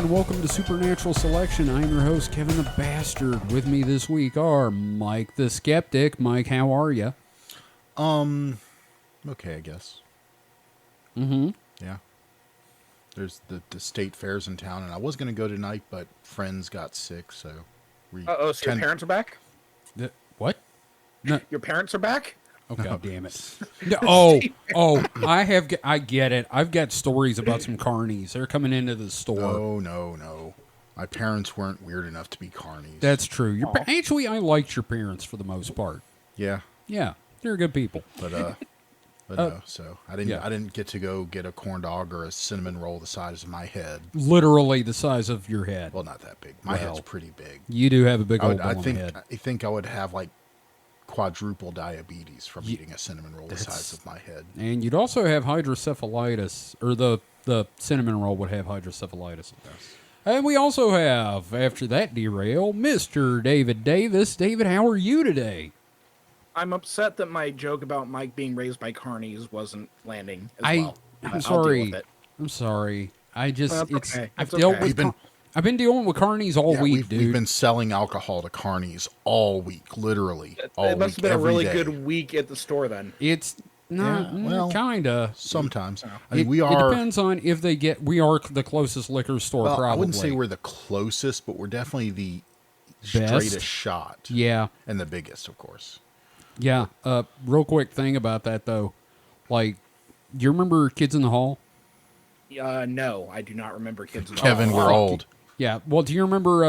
and welcome to Supernatural Selection. I'm your host, Kevin the Bastard. With me this week are Mike the Skeptic. Mike, how are you? Okay, I guess. Mm-hmm. Yeah. There's the state fairs in town, and I was going to go tonight, but friends got sick, so so your parents are back? What? No. Your parents are back? Oh, God damn it. No, I get it. I've got stories about some carnies. They're coming into the store. No. My parents weren't weird enough to be carnies. That's true. Actually, I liked your parents for the most part. Yeah. Yeah, they're good people. But no, so I didn't get to go get a corn dog or a cinnamon roll the size of my head. Literally the size of your head. Well, not that big. My head's pretty big. You do have a big old head. I think I would have like quadruple diabetes from eating a cinnamon roll the size of my head. And you'd also have hydrocephalitis, or the cinnamon roll would have hydrocephalitis. Yes. And we also have, after that derail, Mr. David Davis. David, how are you today? I'm upset that my joke about Mike being raised by carnies wasn't landing as well. I'm sorry. I'm sorry. I just, okay. I've been dealing with carnies all week, dude. We've been selling alcohol to carnies all week, literally. It must have been a really good week at the store then. It's not, kinda. Sometimes. It depends on if they get, we are the closest liquor store, probably. I wouldn't say we're the closest, but we're definitely the straightest shot. Yeah. And the biggest, of course. Yeah. Real quick thing about that, though. Like, do you remember Kids in the Hall? No, I do not remember Kids in the Hall. Kevin, we're old. Yeah. Well, do you remember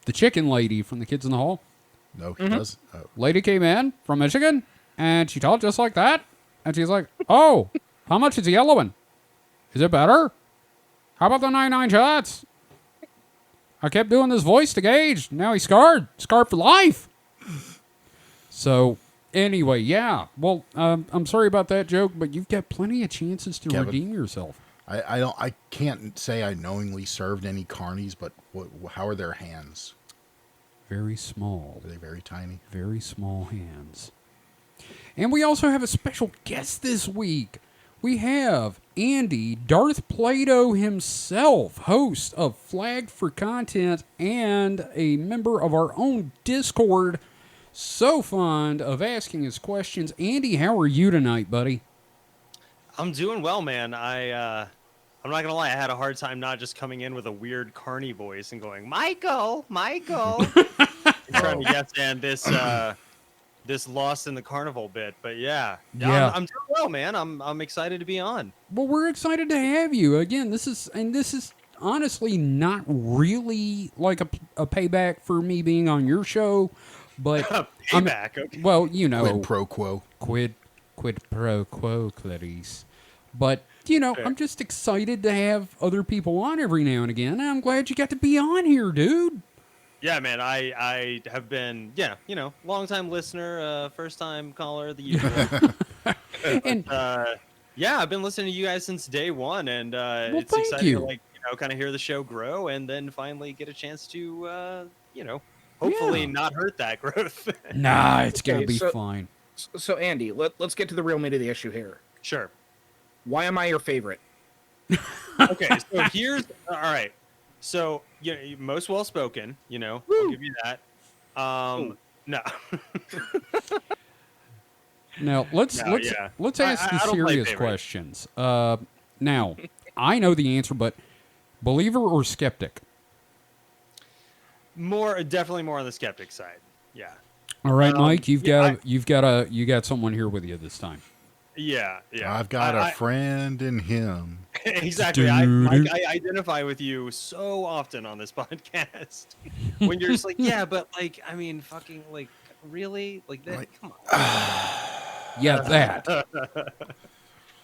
the chicken lady from the Kids in the Hall? No, he doesn't. Oh. Lady came in from Michigan, and she talked just like that. And she's like, "Oh, how much is the yellow one? Is it better? How about the 99 shots?" I kept doing this voice to Gage. Now he's scarred for life. So, anyway, yeah. Well, I'm sorry about that joke, but you've got plenty of chances to redeem yourself. I can't say I knowingly served any carnies, but how are their hands? Very small. Are they very tiny? Very small hands. And we also have a special guest this week. We have Andy, Darth Plato himself, host of Flagged for Content and a member of our own Discord. So fond of asking his questions. Andy, how are you tonight, buddy? I'm doing well, man. I'm not gonna lie. I had a hard time not just coming in with a weird carny voice and going, Michael. Trying to guess and this Lost in the Carnival bit, but yeah. I'm doing well, man. I'm excited to be on. Well, we're excited to have you again. This is honestly not really like a payback for me being on your show, but payback. Okay. Well, you know, quid pro quo. Quid pro quo, Clarice. But, you know, I'm just excited to have other people on every now and again. I'm glad you got to be on here, dude. Yeah, man, I have been, long-time listener, first-time caller, the usual. And I've been listening to you guys since day one, and it's exciting to, kind of hear the show grow and then finally get a chance to, hopefully not hurt that growth. Nah, it's going to be fine. So, Andy, let's get to the real meat of the issue here. Sure. Why am I your favorite? Okay, so all right. So, most well-spoken, I'll give you that. No. Now, let's ask the serious questions. Now, I know the answer, but believer or skeptic? Definitely more on the skeptic side. Yeah. All right, Mike, you got someone here with you this time. Yeah. I've got a friend in him. Exactly. I identify with you so often on this podcast. When you're just like, yeah, but fucking really? Come on. Yeah, that.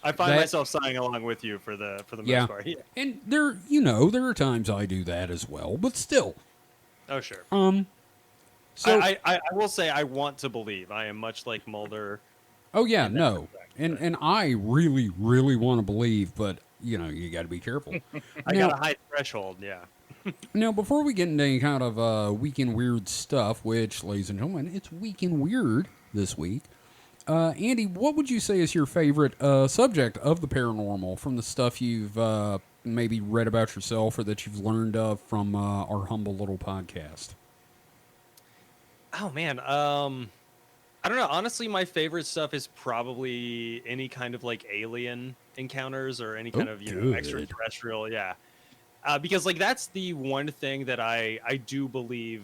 I find myself sighing along with you for the most part. Yeah. And there are times I do that as well, but still. Oh, sure. So I will say I want to believe. I am much like Mulder. Oh yeah, no. And I really, really want to believe, but you got to be careful. I got a high threshold, yeah. Now, before we get into any kind of Week in Weird stuff, which, ladies and gentlemen, it's Week in Weird this week. Andy, what would you say is your favorite subject of the paranormal from the stuff you've maybe read about yourself or that you've learned of from our humble little podcast? Oh man, I don't know. Honestly, my favorite stuff is probably any kind of like alien encounters or any kind of good. extraterrestrial. Yeah, because like that's the one thing that I do believe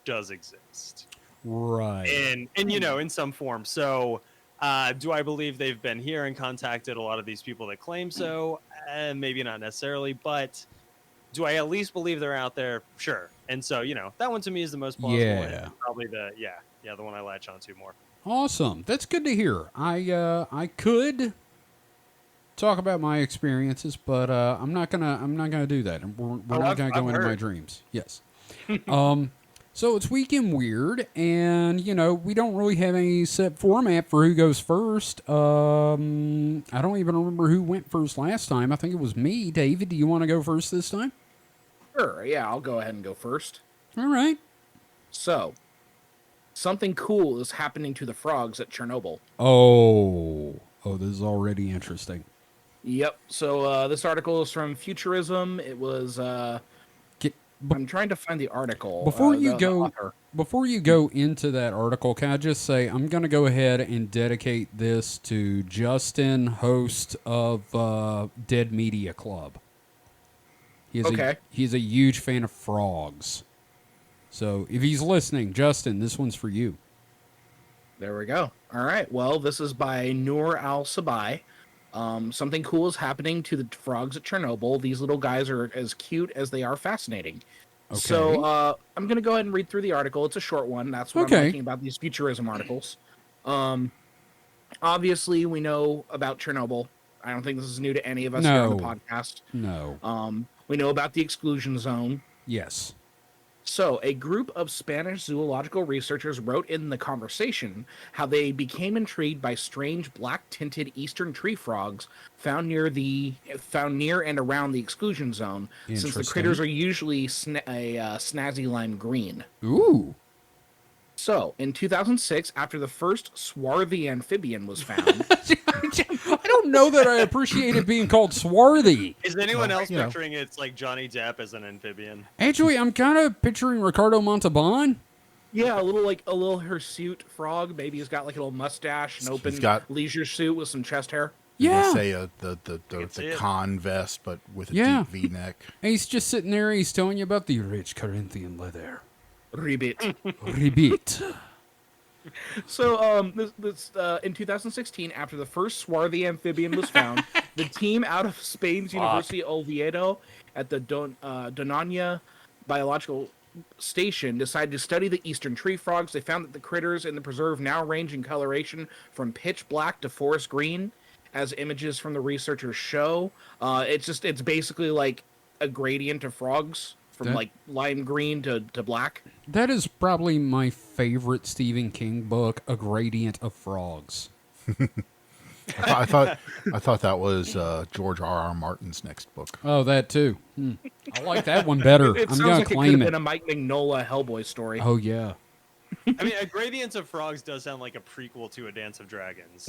does exist, Right. and in some form. So, do I believe they've been here and contacted a lot of these people that claim so? Maybe not necessarily, but do I at least believe they're out there? Sure. And so, that one to me is the most plausible. Yeah. And probably the one I latch onto more. Awesome. That's good to hear. I could talk about my experiences, but I'm not gonna do that. We're not gonna go into my dreams. Yes. So it's Weekend Weird, and we don't really have any set format for who goes first. I don't even remember who went first last time. I think it was me. David, do you want to go first this time? Sure, yeah, I'll go ahead and go first. All right. So, something cool is happening to the frogs at Chernobyl. Oh, this is already interesting. Yep. So this article is from Futurism. It was. I'm trying to find the article. Before the you go into that article, can I just say I'm going to go ahead and dedicate this to Justin, host of Dead Media Club. He's a huge fan of frogs. So if he's listening, Justin, this one's for you. There we go. All right. Well, this is by Noor Al-Sabai. Something cool is happening to the frogs at Chernobyl. These little guys are as cute as they are fascinating. Okay. So I'm going to go ahead and read through the article. It's a short one. That's what I'm liking about these Futurism articles. Obviously, we know about Chernobyl. I don't think this is new to any of us here on the podcast. No. We know about the exclusion zone. Yes. So, a group of Spanish zoological researchers wrote in The Conversation how they became intrigued by strange black-tinted eastern tree frogs found near and around the exclusion zone, since the critters are usually a snazzy lime green. Ooh. So, in 2006, after the first swarthy amphibian was found... I don't know that I appreciated being called swarthy. Is anyone else picturing it's like Johnny Depp as an amphibian? Actually, I'm kind of picturing Ricardo Montalban. Yeah, a little hirsute frog. Maybe he's got like a little mustache, an open leisure suit with some chest hair. Yeah. They say the con vest, but with a deep V-neck. And he's just sitting there. He's telling you about the rich Corinthian leather. Ribbit. Ribbit. So, in 2016, after the first swarthy amphibian was found, the team out of Spain's University of Oviedo at the Doñana Biological Station decided to study the eastern tree frogs. They found that the critters in the preserve now range in coloration from pitch black to forest green, as images from the researchers show. It's basically like a gradient of frogs. From like lime green to black. That is probably my favorite Stephen King book, A Gradient of Frogs. I thought that was George R.R. Martin's next book. Oh, that too. I like that one better. I'm gonna claim it. Been a Mike Mignola Hellboy story. Oh yeah. I mean, A Gradient of Frogs does sound like a prequel to A Dance of Dragons.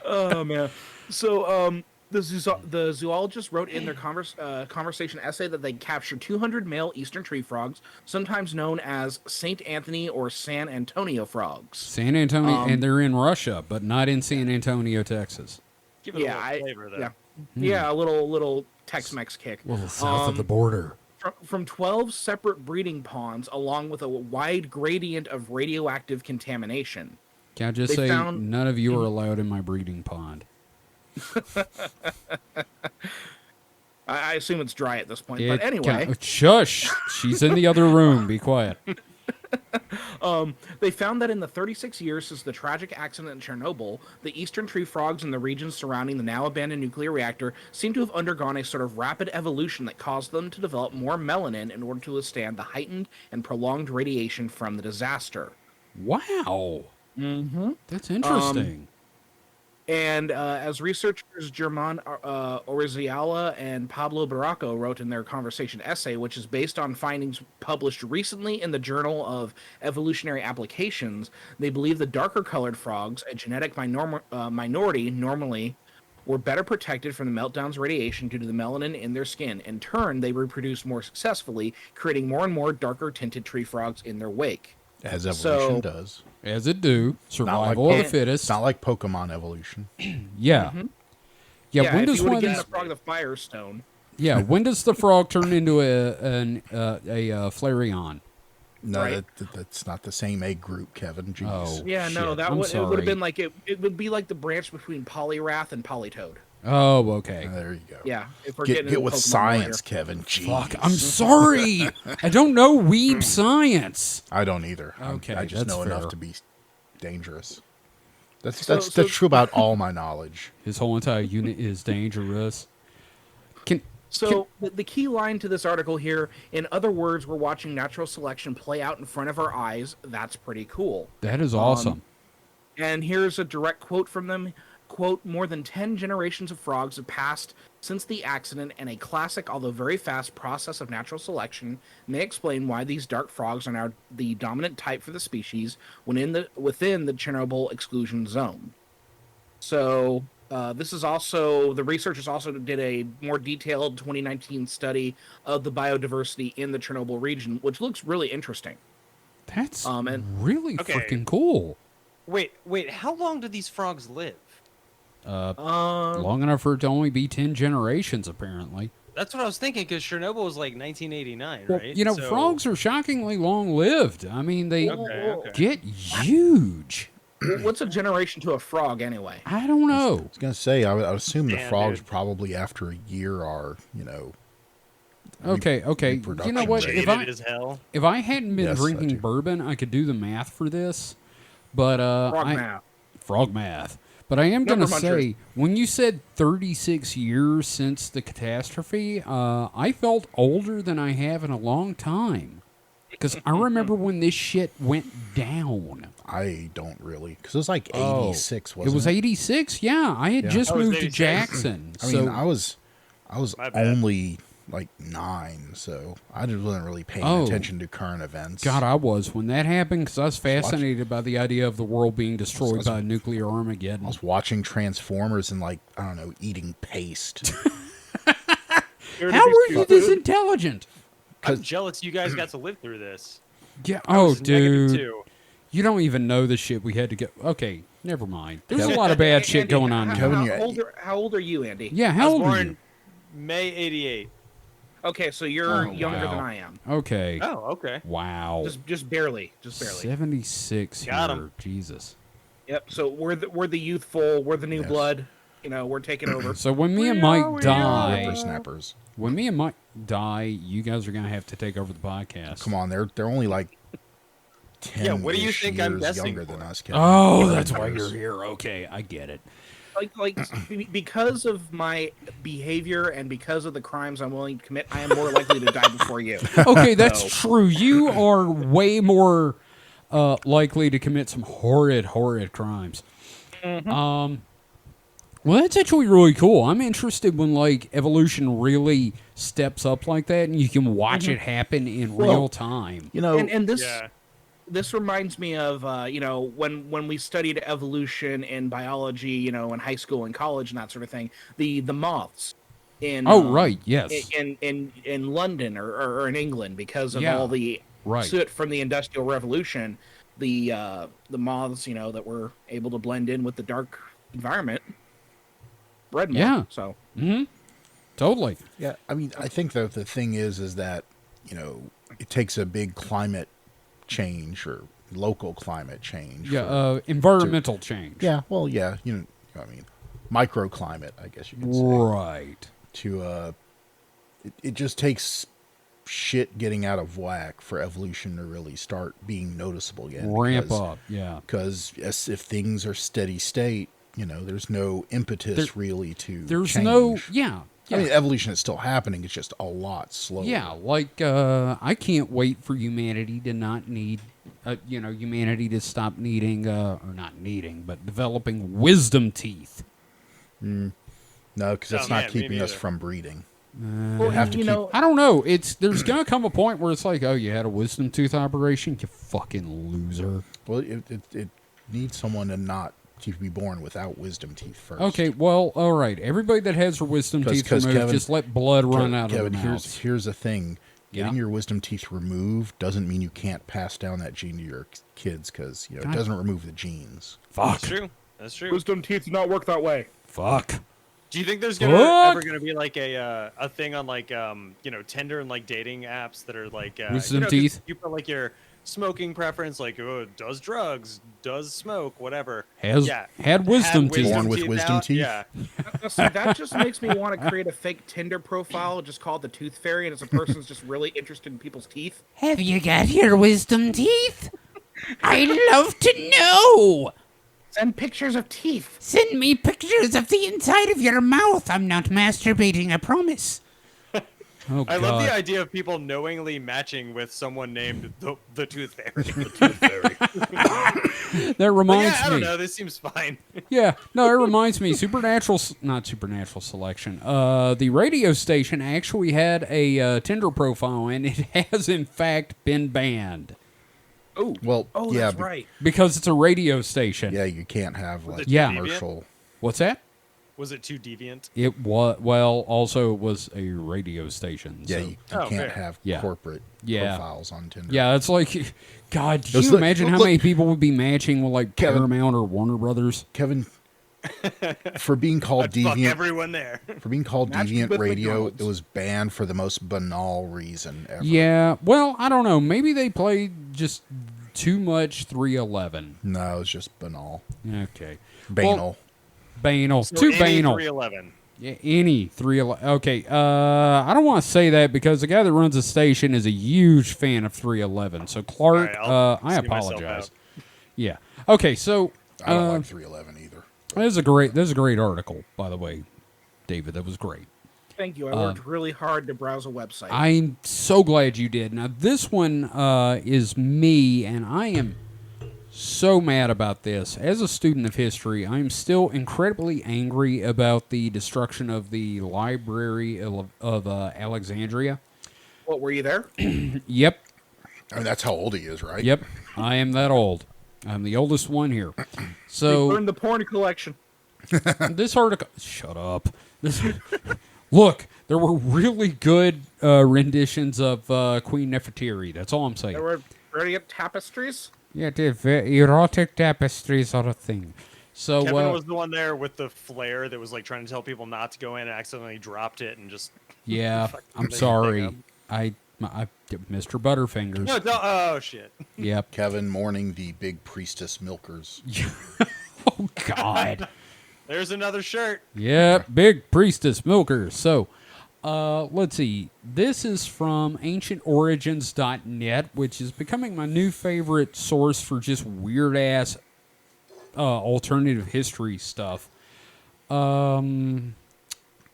Oh man. So the zoologist wrote in their conversation essay that they captured 200 male eastern tree frogs, sometimes known as St. Anthony or San Antonio frogs. San Antonio, and they're in Russia, but not in San Antonio, Texas. Give it a little flavor, though. Yeah, a little Tex-Mex kick. A little south of the border. From 12 separate breeding ponds, along with a wide gradient of radioactive contamination. Can I just say, none of you are allowed in my breeding pond. I assume it's dry at this point, but anyway. Shush! She's in the other room. Be quiet. They found that in the 36 years since the tragic accident in Chernobyl, the eastern tree frogs in the regions surrounding the now abandoned nuclear reactor seem to have undergone a sort of rapid evolution that caused them to develop more melanin in order to withstand the heightened and prolonged radiation from the disaster. Wow. Mm-hmm. That's interesting. And as researchers German Oriziala and Pablo Barraco wrote in their conversation essay, which is based on findings published recently in the Journal of Evolutionary Applications, they believe the darker colored frogs, a genetic minority normally, were better protected from the meltdown's radiation due to the melanin in their skin. In turn, they reproduced more successfully, creating more and more darker tinted tree frogs in their wake. As evolution So- does. As it do. Not like Survival of the Pokemon. fittest. It's not like Pokemon evolution. Yeah. Yeah, when if does you one would of have these, given the frog the Firestone. yeah, when does the frog turn into a Flareon? No, Right. that's not the same egg group, Kevin. Jeez. Oh. Yeah, no, Shit, that I'm would it would sorry. have been like it would be like the branch between Polyrath and Polytoad. Oh, okay. There you go. Yeah, if we're Get getting into with Pokemon science, lore Kevin. Jeez. Fuck, I'm sorry. I don't know weeb science. I don't either. Okay, I just that's know fair. enough to be dangerous. That's So- that's so- that's true about all my knowledge. His whole entire unit is dangerous. So the key line to this article here, in other words, we're watching natural selection play out in front of our eyes. That's pretty cool. That is awesome. And here's a direct quote from them. Quote, more than 10 generations of frogs have passed since the accident, and a classic, although very fast, process of natural selection may explain why these dark frogs are now the dominant type for the species within the Chernobyl exclusion zone. So this is also, the researchers also did a more detailed 2019 study of the biodiversity in the Chernobyl region, which looks really interesting. That's and- really Okay. freaking cool. Wait, how long do these frogs live? Long enough for it to only be 10 generations, apparently. That's what I was thinking, because Chernobyl was like 1989, Well, right? you know, So- frogs are shockingly long-lived. I mean, they Okay. get huge. What's a generation to a frog anyway? I don't I know. was gonna say I would assume the Damn, frogs dude. probably after a year are Okay. You know reproduction what? rate. Jaded as hell. If I hadn't been Yes, I drinking do. bourbon, I could do the math for this. But frog math. But I am going to Number say, when you said 36 years since the catastrophe, I felt older than I have in a long time. Because I remember when this shit went down. I don't really because it was like Oh, 86, wasn't it was 86? Yeah, I had Yeah. just Oh, it was moved to 86. Jackson. I so mean, I was My bad. only like 9, so I just wasn't really paying Oh. attention to current events. God, I was when that happened because I was fascinated by the idea of the world being destroyed by nuclear I Armageddon. was watching Transformers and like I don't know, eating paste. How were you this intelligent? I'm jealous you guys got to live through this. Yeah. I Oh, was negative dude. too. You don't even know the shit we had to go. Okay, never mind. There's a Kevin- lot of bad Andy, shit going on. Kevin, Now. you- How old are you, Andy? Yeah, I how was old are born you? May 88. Okay, so you're Oh, younger wow. than I am. Okay. Oh, okay. Wow. Just barely. 76 Got here. 'em. Jesus. Yep. So we're the youthful. We're the new Yes. blood. You know, we're taking over. So when me and We Mike are. die, Whippersnappers. when me and Mike die, you guys are gonna have to take over the podcast. Come on, they're only like 10 Yeah, what do you think I'm guessing younger than for? us, Kevin. Oh, that's why you're here. Okay, I get it. Because of my behavior and because of the crimes I'm willing to commit, I am more likely to die before you. Okay, that's So- true. You are way more likely to commit some horrid crimes. Well, that's actually really cool. I'm interested when like evolution really steps up like that, and you can watch it happen in Well, real time. You know, And this Yeah. this reminds me of when we studied evolution in biology, in high school and college and that sort of thing. The moths in Oh, right, yes. in London or in England because of Yeah, all the right. soot from the Industrial Revolution. The moths that were able to blend in with the dark environment. Bred more. Yeah. So Totally. yeah, I mean, I think that the thing is that, it takes a big climate change or local climate change. Yeah, for- environmental change. yeah, well, yeah, I mean, microclimate, I guess you could say. Right. It just takes shit getting out of whack for evolution to really start being noticeable again. Ramp up. Yeah. Because if things are steady state, there's no impetus really to There's change. no. Yeah. I mean, evolution is still happening. It's just a lot slower. Yeah, like I can't wait for humanity to not need, humanity to stop needing, or not needing, but developing wisdom teeth. No, because that's Oh, not man, me keeping us neither. from breeding. well, have to keep- I don't know. There's gonna come a point where it's like, oh, you had a wisdom tooth operation, you fucking loser. Well, it needs someone to not to be born without wisdom teeth first. Okay, well, all right. Everybody that has their wisdom teeth 'cause removed, Kevin- just let blood run out of Kevin, their mouths. here's the thing. Getting Yeah. your wisdom teeth removed doesn't mean you can't pass down that gene to your kids, because it God. doesn't remove the genes. Fuck. That's true. That's true. Wisdom teeth do not work that way. Fuck. Do you think there's Fuck. ever gonna be like a thing on like Tinder and like dating apps that are like Wisdom 'cause teeth? You put like your smoking preference, like does drugs, does smoke, whatever. Had wisdom teeth. Born with wisdom out, teeth? Yeah. Now, see, that just makes me want to create a fake Tinder profile just called the Tooth Fairy, and it's a person's just really interested in people's teeth. Have you got your wisdom teeth? I'd love to know. Send pictures of teeth. Send me pictures of the inside of your mouth. I'm not masturbating, I promise. Oh, I love the God. idea of people knowingly matching with someone named the Tooth Fairy. The Tooth Fairy. That But reminds yeah, I don't me. know. This seems fine. Yeah, no, it reminds me. Not supernatural selection. The radio station actually had a Tinder profile, and it has in fact been banned Oh, Well, yeah, that's right. because it's a radio station. yeah, you can't have Was like it Yeah. commercial. What's that? Was it too deviant? It was also it was a radio station. Yeah, so- you Oh, can't fair. have Yeah. corporate Yeah. profiles on Tinder. yeah. It's like, God, do It's you like- imagine how look- many people would be matching with like Kevin. Paramount or Warner Brothers? Kevin, for being called I'd fuck deviant, everyone there. for being called Matched deviant with radio, McDonald's. it was banned for the most banal reason ever. Yeah. Well, I don't know. Maybe they played just too much 311. No, it was just banal. Okay. Banal. Banal. So Too any banal. 311. Yeah, any 311. Okay, I don't want to say that because the guy that runs the station is a huge fan of 311. So Clark, All right, I'll I see myself apologize. out. Yeah. Okay, so I don't like 311 either. this is a great article, by the way, David. That was great. Thank you. I worked really hard to browse a website. I'm so glad you did. Now this one is me, and I am so mad about this. As a student of history, I'm still incredibly angry about the destruction of the Library of Alexandria. What, were you there? Yep. I mean, that's how old he is, right? Yep, I am that old. I'm the oldest one here. We So learned the porn collection. this article, shut up. Look, there were really good renditions of Queen Nefertiti. That's all I'm saying. There were brilliant tapestries. Yeah, erotic tapestries are a thing. So Kevin was the one there with the flare that was like trying to tell people not to go in and accidentally dropped it and just. yeah, Fuck I'm the sorry. thing I Mr. Butterfingers. No, oh shit. Yep. Kevin mourning the big priestess milkers. Oh God. There's another shirt. Yep, big priestess milker. So, let's see. This is from ancientorigins.net, which is becoming my new favorite source for just weird ass alternative history stuff.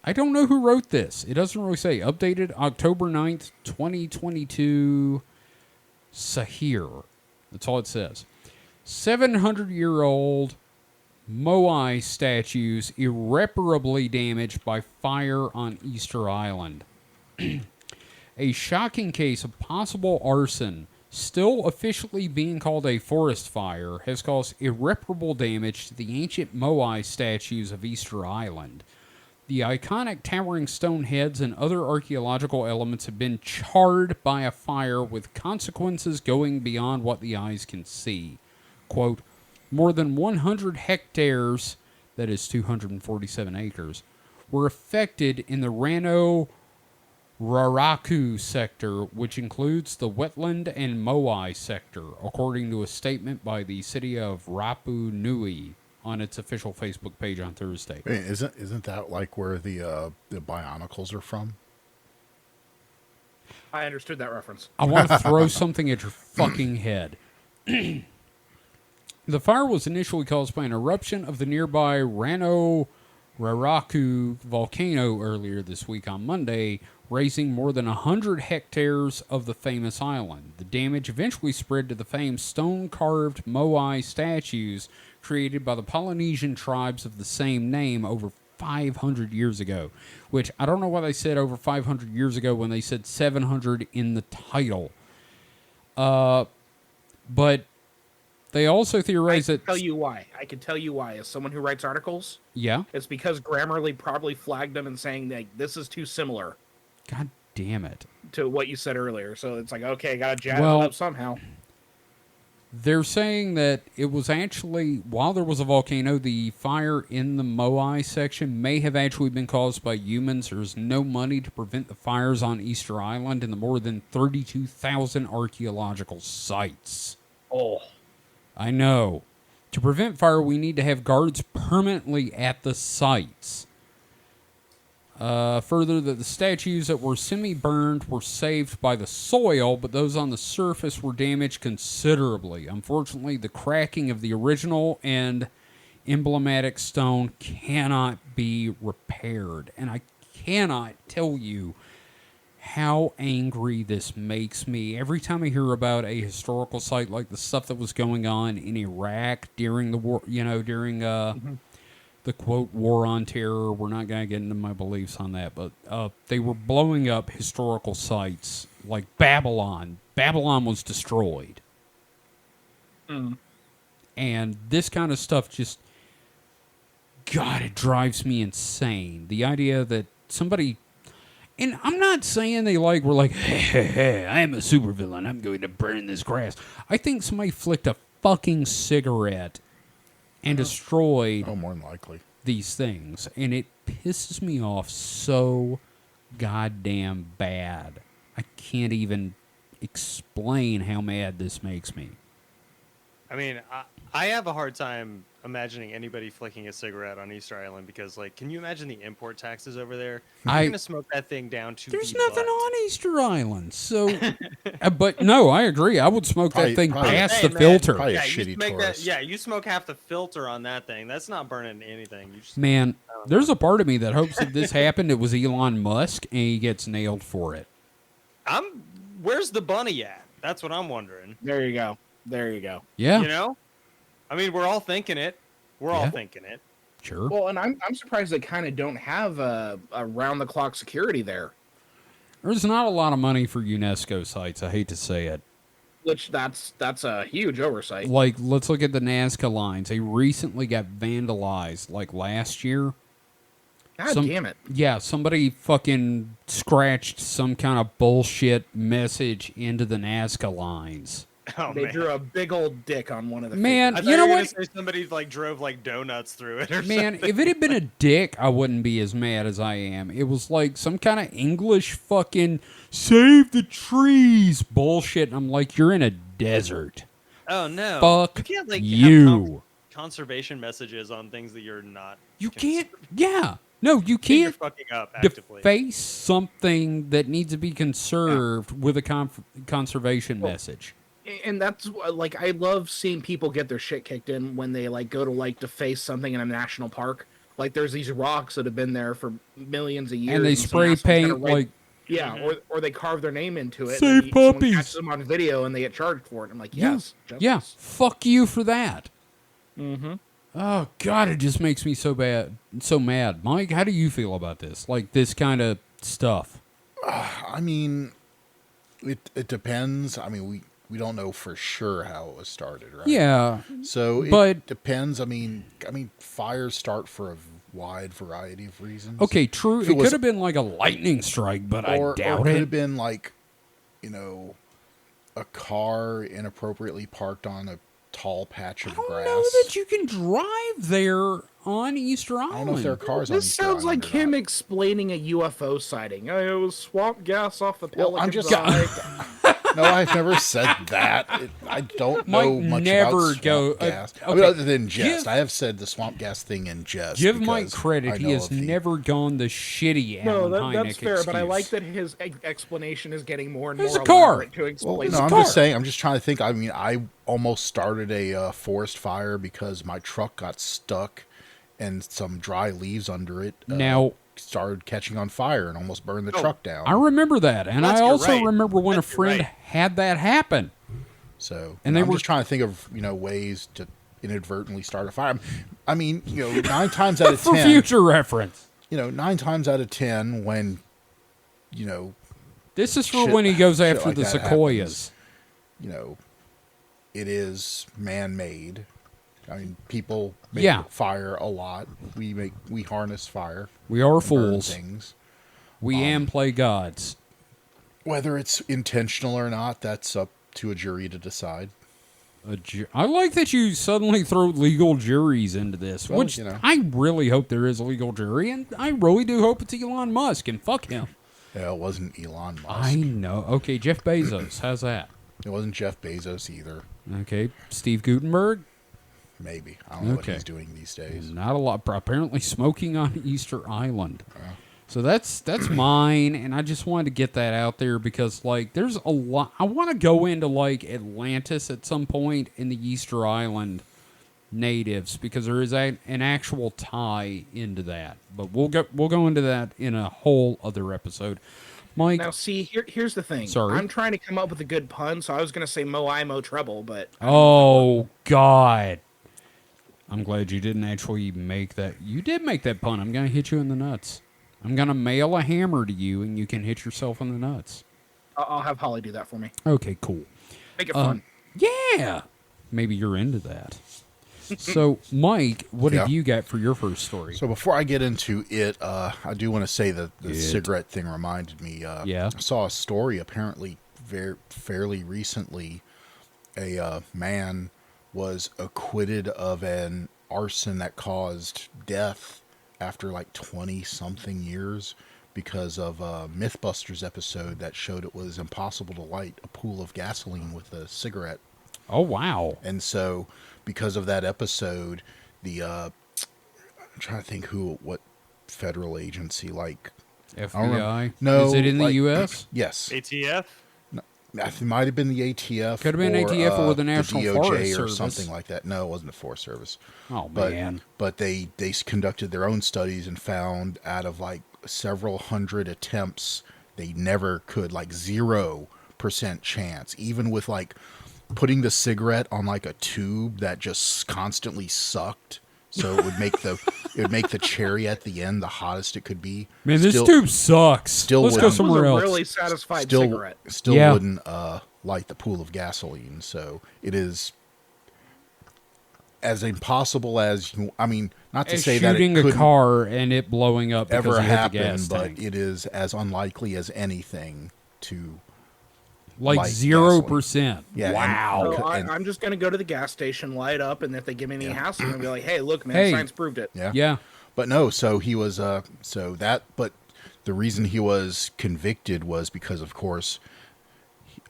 I don't know who wrote this. It doesn't really say. Updated October 9th, 2022. Sahir. That's all it says. 700-year-old Moai statues irreparably damaged by fire on Easter Island. A shocking case of possible arson, still officially being called a forest fire, has caused irreparable damage to the ancient Moai statues of Easter Island. The iconic towering stone heads and other archaeological elements have been charred by a fire with consequences going beyond what the eyes can see. Quote, more than 100 hectares, that is 247 acres, were affected in the Rano Raraku sector, which includes the wetland and Moai sector, according to a statement by the city of Rapu Nui on its official Facebook page on Thursday. Wait, isn't that like where the Bionicles are from? I understood that reference. I want to throw something at your fucking head. The fire was initially caused by an eruption of the nearby Rano Raraku volcano earlier this week on Monday, raising more than 100 hectares of the famous island. The damage eventually spread to the famed stone-carved Moai statues created by the Polynesian tribes of the same name over 500 years ago, which I don't know why they said over 500 years ago when they said 700 in the title. But They also I theorize can that... tell you why. I can tell you why. As someone who writes articles, Yeah? it's because Grammarly probably flagged them and saying that this is too similar God damn it. to what you said earlier. So it's like, okay, gotta jazz Well, it up somehow. They're saying that it was actually, while there was a volcano, the fire in the Moai section may have actually been caused by humans. There's no money to prevent the fires on Easter Island and the more than 32,000 archaeological sites. Oh. I know. To prevent fire, we need to have guards permanently at the sites. Further, that the statues that were semi-burned were saved by the soil, but those on the surface were damaged considerably. Unfortunately, the cracking of the original and emblematic stone cannot be repaired. And I cannot tell you how angry this makes me. Every time I hear about a historical site like the stuff that was going on in Iraq during the war, during the quote war on terror. We're not going to get into my beliefs on that, but they were blowing up historical sites like Babylon. Babylon was destroyed. And this kind of stuff just, God, it drives me insane. The idea that somebody, and I'm not saying they were like, hey, I am a supervillain, I'm going to burn this grass. I think somebody flicked a fucking cigarette and destroyed more than likely these things, and it pisses me off so goddamn bad. I can't even explain how mad this makes me. I mean, I have a hard time imagining anybody flicking a cigarette on Easter Island because, like, can you imagine the import taxes over there? You're going to smoke that thing down to There's the nothing butt. on Easter Island, so... but no, I agree. I would smoke that thing past Hey, the man, filter. Probably a Yeah, shitty you make that, tourist. yeah, you smoke half the filter on that thing. That's not burning anything. You just, Man, there's a part of me that hopes if this happened, it was Elon Musk, and he gets nailed for it. where's the bunny at? That's what I'm wondering. There you go. There you go. Yeah, You know? I mean, we're all thinking it. We're all thinking it. sure. Well, and I'm surprised they kind of don't have a round the clock security there. There's not a lot of money for UNESCO sites. I hate to say it. Which that's a huge oversight. Like, let's look at the Nazca lines. They recently got vandalized, like last year. God damn it. Yeah, somebody fucking scratched some kind of bullshit message into the Nazca lines. Oh, They man. drew a big old dick on one of the Man, I thought you know were what? gonna say somebody like drove like donuts through it or Man, something. if it had been a dick, I wouldn't be as mad as I am. It was like some kind of English fucking save the trees bullshit. And I'm like, you're in a desert. Oh no! Fuck you can't like you. have conservation messages on things that you're not. You can't. Yeah. No, you You're can't fucking up actively. deface something that needs to be conserved with a conservation message. And that's like I love seeing people get their shit kicked in when they like go to like deface something in a national park. Like there's these rocks that have been there for millions of years, And they some spray asshole's gonna paint write- like, yeah, or they carve their name into it. Save and then someone puppies. catches them on video and they get charged for it. I'm like, yes, yeah, justice. fuck you for that. Mm-hmm. Oh God, it just makes me so mad. Mike, how do you feel about this? Like this kind of stuff? I mean, it depends. I mean, we don't know for sure how it was started, right? Yeah, So it But- depends. I mean, fires start for a wide variety of reasons. okay, true. If It it was- could have been like a lightning strike, but Or I doubt could it. have been like, a car inappropriately parked on a tall patch of I don't grass. know that you can drive there on Easter Island. I don't know if there are cars on This Easter sounds like Island or him not. explaining a UFO sighting. Oh, it was swamp gas off the Well, I'm Pelican's just- eye. No, I've never said that. I don't know Mike much never about swamp go- gas. I okay. mean, other than jest. Give- I have said the swamp gas thing in jest. Give Mike because I credit. He know has of the- never gone the shitty No, Alan Hynek that's fair, but I excuse. like that his explanation is getting more and There's more a car. elaborate to Well, explain. no, a I'm car. just saying. I'm just trying to think. I mean, I almost started a forest fire because my truck got stuck, and some dry leaves under it Now- started catching on fire and almost burned the truck down. I remember that, and That's I your also right. remember when a That's your friend right. had that happen. So, And they I'm were- just trying to think of ways to inadvertently start a fire. I mean, 9 times out of For 10, future reference, 9 times out of 10, when this is for Shit- when he goes shit after like the that sequoias. happens, it is man-made. I mean, people make Yeah. fire a lot. We harness fire. We are burn fools. things. We am play gods. Whether it's intentional or not, that's up to a jury to decide. I like that you suddenly throw legal juries into this, Well, which you know. I really hope there is a legal jury, and I really do hope it's Elon Musk, and fuck him. Yeah, it wasn't Elon Musk. I know. Okay, Jeff Bezos. How's that? It wasn't Jeff Bezos either. Okay, Steve Gutenberg. Maybe. I don't know what Okay. he's doing these days. Not a lot. Apparently smoking on Easter Island. So that's mine, and I just wanted to get that out there because, like, there's a lot. I want to go into, like, Atlantis at some point in the Easter Island natives because there is an actual tie into that. But we'll go into that in a whole other episode. Mike, Now, see, here's the thing. Sorry. I'm trying to come up with a good pun, so I was going to say Mo I Mo Trouble, but oh, God. I'm glad you didn't actually make that. You did make that pun. I'm going to hit you in the nuts. I'm going to mail a hammer to you, and you can hit yourself in the nuts. I'll have Holly do that for me. Okay, cool. Make it fun. Yeah. Maybe you're into that. So, Mike, what have Yeah. you got for your first story? So before I get into it, I do want to say that the It. cigarette thing reminded me. Yeah. I saw a story apparently fairly recently. A man was acquitted of an arson that caused death after like 20-something years because of a Mythbusters episode that showed it was impossible to light a pool of gasoline with a cigarette. Oh, wow. And so, because of that episode, I'm trying to think what federal agency, like, FBI? No, Is it in the like- U.S.? yes, ATF. it might have been the ATF. Could have been ATF or the National DOJ Forest or Service. something like that. No, it wasn't the Forest Service. Oh, But man. but they conducted their own studies and found out of like several hundred attempts, they never could, like 0% chance, even with like putting the cigarette on like a tube that just constantly sucked. So it would make the cherry at the end the hottest it could be. Man, this Still- tube sucks. still Let's go wouldn't- It was somewhere a else. really satisfied still cigarette. still Yeah. wouldn't light the pool of gasoline. So it is as impossible as I mean, not to As say that it shooting a couldn't car and it blowing up because ever you hit the happen, gas but tank. it is as unlikely as anything to. Like light 0%. Yeah, and- Wow. So and- I'm just going to go to the gas station, light up, and if they give me any hassle, I'm going to be like, hey, look, man, Hey. science proved it. Yeah. Yeah. But no, so he was but the reason he was convicted was because, of course,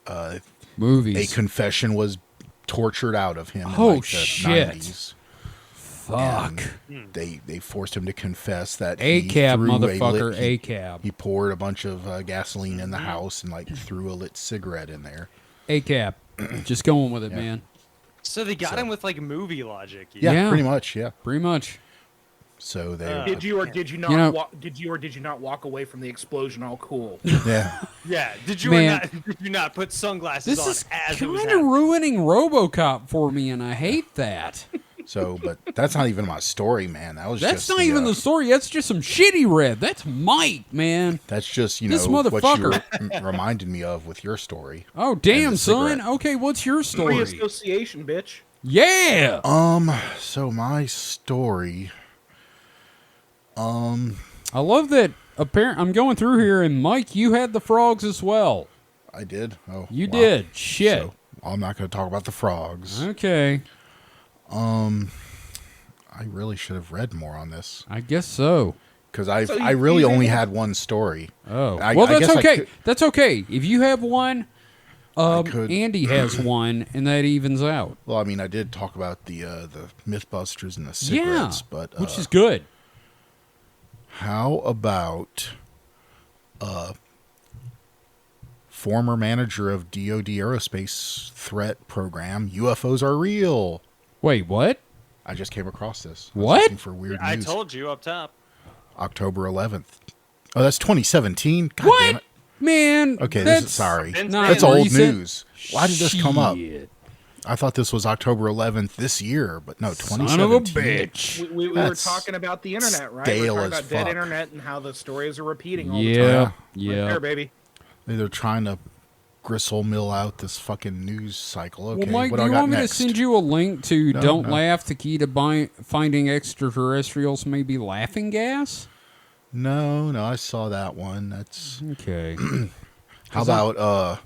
a Movies. confession was tortured out of him Oh, in like the shit. 90s. Fuck. And they forced him to confess that A he cab, threw motherfucker. he, A cab. he poured a bunch of gasoline in the house and like threw a lit cigarette in there. A cab. Just going with it, man. So they got So- him with like movie logic. Yeah, Yeah. pretty much. Yeah. Pretty much. So they Did you or did you not You know- did you not walk away from the explosion all cool? yeah. Yeah. Did you Man. did you not put sunglasses This on is as it was kind of happening? ruining RoboCop for me, and I hate that. So, but that's not even my story, man. That was That's just not even the story. That's just some shitty red. That's Mike, man. That's just This what you motherfucker. reminded me of with your story. Oh, damn, the son. cigarette. Okay, what's your Free story? association, bitch. Yeah. So my story. I love that. I'm going through here, and Mike, you had the frogs as well. I did. Oh, You wow. did. Shit. So I'm not going to talk about the frogs. Okay. I really should have read more on this I guess so. because So I you- really you only didn't- had one story. Oh. I Well, that's guess I okay. could- That's okay. If you have one, could- Andy has one, and that evens out. Well, I mean, I did talk about the MythBusters and the cigarettes, but which is good. how about former manager of DoD Aerospace Threat Program? UFOs are real. Wait, what? I just came across this. I was What? looking for weird I news. told you up top. October 11th. Oh, that's 2017. God damn What? it. Man. Okay, that's this is sorry. Vince not That's old recent. news. Why did this come up? Shit. I thought this was October 11th this year, but no, Son 2017. of a bitch. We were That's talking about the internet, right? stale We're as talking about dead fuck. internet and how the stories are repeating all the Yeah. time. Right Yeah. there, baby. They're trying to gristle mill out this fucking news cycle. Okay, Well, Mike, what do do I you got want me next? to send you a link to No, Don't no. Laugh, the key to finding extraterrestrials may be laughing gas? No, I saw that one. That's Okay. how about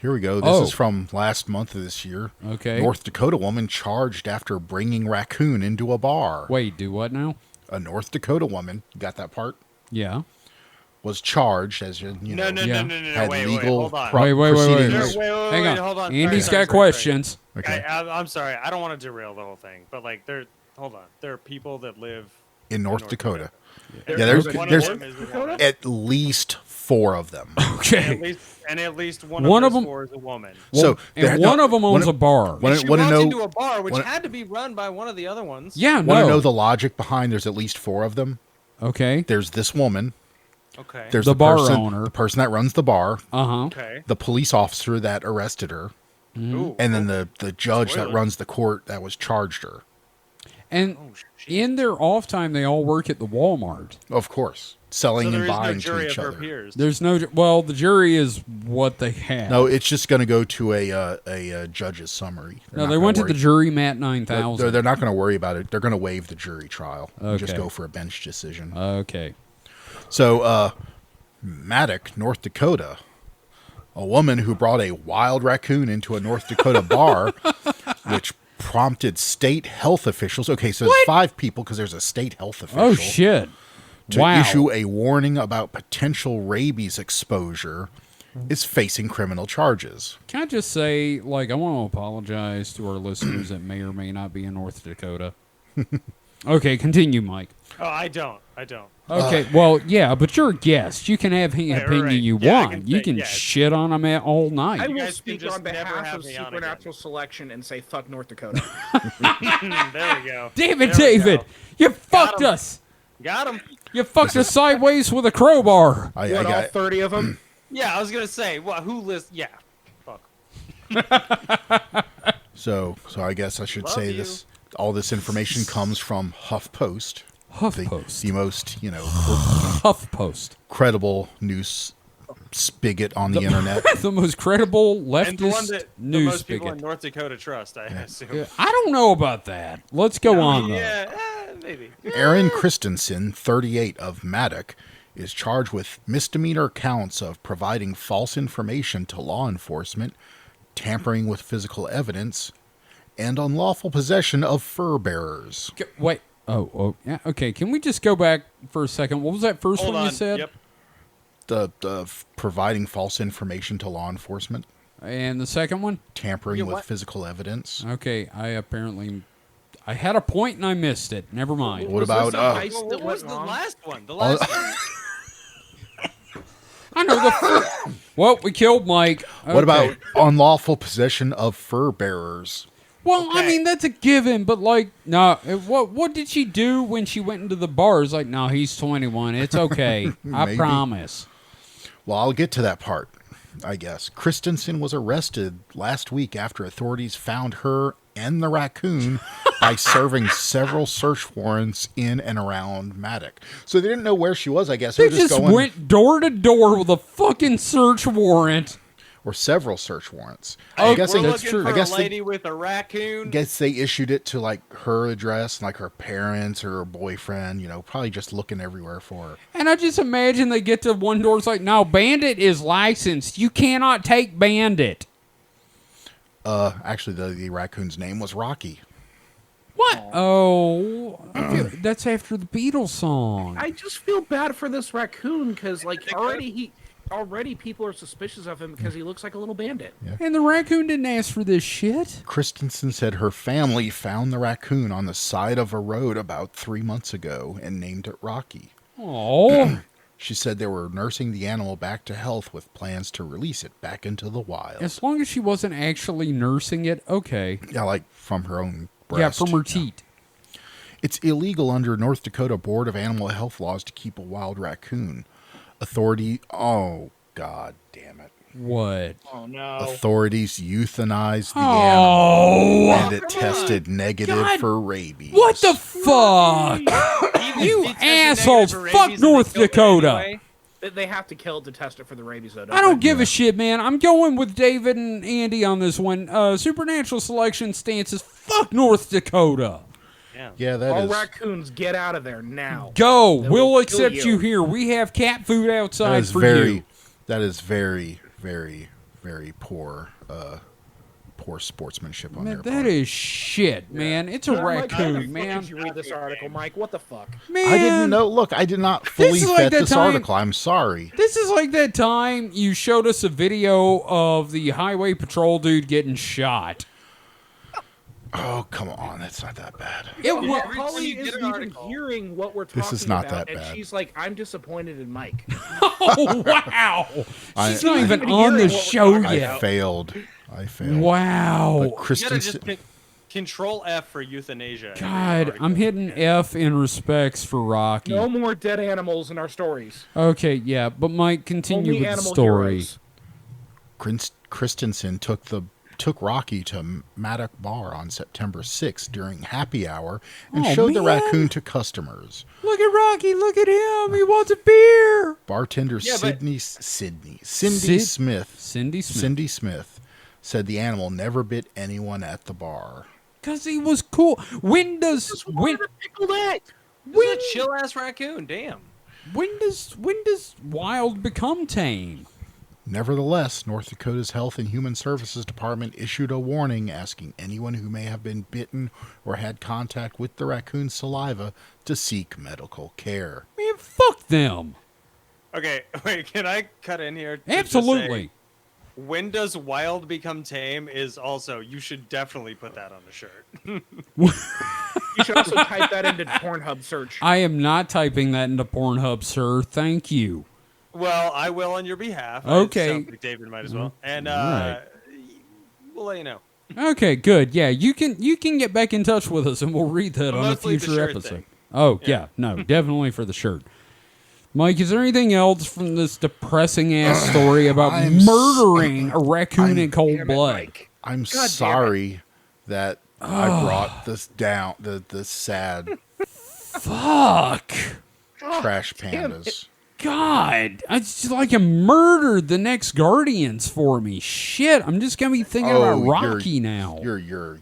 here we go. This Oh. is from last month of this year. Okay. North Dakota woman charged after bringing raccoon into a bar. Wait, do what now? A North Dakota woman, you got that part? Yeah. Was charged as you know. No, Yeah. Had wait, legal hold on. pro- Wait. proceedings. Hang on. hold on. Andy's Sorry, got questions. Okay. I'm sorry. I don't want to derail the whole thing, but like, hold on. There are people that live In North Dakota. There- Yeah, there's one there's of them is a woman. at least 4 of them. Okay. At least one One of of those them- 4 is a woman. So and there- one no, of them owns a bar. wanna- She wanna walked know- into a bar, which wanna- had to be run by one of the other ones. Yeah, Want to no. know the logic behind there's at least 4 of them? Okay. There's this woman. Okay. There's The bar person, owner. the person that runs the bar, Uh-huh. Okay. the police officer that arrested her, Ooh, and then the judge that Spoiler. runs the court that was charged her. And Oh, shit. in their off time, they all work at the Walmart. Of course, So selling there and is no buying jury to each of her other. peers. There's no... Well, the jury is what they have. No, it's just going to go to a judge's summary. They're No, not they gonna went to worry- the jury Matt They're, 9000. they're not going to worry about it. They're going to waive the jury trial and just Okay. go for a bench decision. Okay. So, Maddock, North Dakota, a woman who brought a wild raccoon into a North Dakota bar, which prompted state health officials. Okay, so there's 5 people because there's a state health official. Oh, shit. To Wow. issue a warning about potential rabies exposure is facing criminal charges. Can I just say, like, I want to apologize to our listeners that may or may not be in North Dakota. Okay, continue, Mike. Oh, I don't. Okay, well, yeah, but you're a guest. You can have any Right, opinion right. you Yeah, I want. can You say- can yeah. shit on them all I night. will guys can speak just on never behalf have of me on Supernatural Selection and say fuck North Dakota. There we go. Damn it, There we David! go. You fucked 'em. us! Got him. You fucked us sideways with a crowbar! I What, all got 30 of them? Yeah, I was gonna say. Well, who lists? Yeah. Fuck. so I guess I should Love say you. this. All this information comes from HuffPost, HuffPost. the most HuffPost. credible news spigot on the internet. The most credible And the one leftist that the news most people in spigot. North Dakota trust, I assume. Yeah, I don't know about that. Let's go on, though. Yeah, maybe. Aaron Christensen, 38, of Maddock, is charged with misdemeanor counts of providing false information to law enforcement, tampering with physical evidence, and unlawful possession of fur bearers. Wait. Oh, yeah. Okay, can we just go back for a second? What was that first Hold one on. you said? Yep. Providing false information to law enforcement, And the second one? tampering Yeah, with what? physical evidence. Okay, I had a point and I missed it. Never mind. What Was this about, a heist Well, that what was went the wrong? last one? The last one. I know the. Well, we killed Mike. What Okay. about unlawful possession of fur bearers? Well, I Okay. mean that's a given, but like, no. What did she do when she went into the bar? It's like, no, he's 21. It's okay. I Maybe. promise. Well, I'll get to that part, I guess. Christensen was arrested last week after authorities found her and the raccoon by serving several search warrants in and around Maddock. So they didn't know where she was, I guess. They were just going, went door to door with a fucking search warrant. or several search warrants. Oh, I guess We're they, that's looking true. for I guess a they- lady with a raccoon. guess they issued it to like her address, like her parents or her boyfriend, probably just looking everywhere for her. And I just imagine they get to one door. It's like, no, Bandit is licensed. You cannot take Bandit. Actually, the raccoon's name was Rocky. What? Oh, that's after the Beatles song. I just feel bad for this raccoon because, like, already people are suspicious of him because he looks like a little bandit. And the raccoon didn't ask for this shit. Christensen said her family found the raccoon on the side of a road about 3 months ago and named it Rocky. Oh, She said they were nursing the animal back to health with plans to release it back into the wild. as long as she wasn't actually nursing it, okay. Yeah, like from her own breast. Yeah, from her teat. It's illegal under North Dakota Board of Animal Health laws to keep a wild raccoon. Oh, God damn it. What? Oh no! Authorities euthanized the animal Oh, and it tested negative God. for rabies. what the fuck? Even You if he tested assholes, negative for fuck rabies and they North killed it Dakota. anyway, They have to kill it to test it for the rabies, though. I don't they? give a shit, man. I'm going with David and Andy on this one. Supernatural selection stance is fuck North Dakota. Yeah, that All is. raccoons, get out of there now. Go. They We'll will accept kill you you. here. We have cat food That outside is for very. you. That is very, very, very poor. Poor sportsmanship on Man, their that part. is shit, man. It's a Mike, how the raccoon, fuck man. Did you read this article, Mike? What the fuck? Man, I didn't know. Look, I did not fully is like vet that this time- article. I'm sorry. This is like that time you showed us a video of the highway patrol dude getting shot. Oh, come on. That's not that bad. It was. Every time Holly you get isn't an even article- hearing what we're talking This is not about, that and bad. she's like, "I'm disappointed in Mike." Oh, wow. I- She's not even even on the hearing what we're show talking I yet. failed. I failed. Wow. But You gotta Christensen. just control F for euthanasia. God, I'm hitting F in respects for Rocky. No more dead animals in our stories. Okay, yeah, but Mike, continue Only with the animal story. heroes. Christensen took Rocky to Maddock Bar on September 6th during happy hour and Oh, showed the man. raccoon to customers. Look at Rocky, look at him. He wants a beer. Bartender Yeah, but- Cindy Sid- Smith Cindy Smith. Cindy Smith said the animal never bit anyone at the bar. Because he was cool. When does Pickled egg. This is a chill ass raccoon. Damn. when does wild become tame? Nevertheless, North Dakota's Health and Human Services Department issued a warning asking anyone who may have been bitten or had contact with the raccoon's saliva to seek medical care. Man, fuck them. Okay, wait. Can I cut in here? to just say, Absolutely. when does wild become tame? Is also you should definitely put that on the shirt. You should also type that into Pornhub search. I am not typing that into Pornhub, sir. Thank you. Well, I will on your behalf. Okay. It sounds like David might as well. And Right. we'll let you know. Okay, good. Yeah, you can get back in touch with us and we'll read that on a Mostly the future shirt episode. thing. Oh, yeah. No, definitely for the shirt. Mike, is there anything else from this depressing ass story about I'm s- murdering a raccoon in cold Damn it, blood? Mike. I'm damn it. sorry that I brought this down, the sad Fuck. trash damn pandas. God, it's like a murdered the next Guardians for me. Shit, I'm just gonna be thinking about Rocky now. You're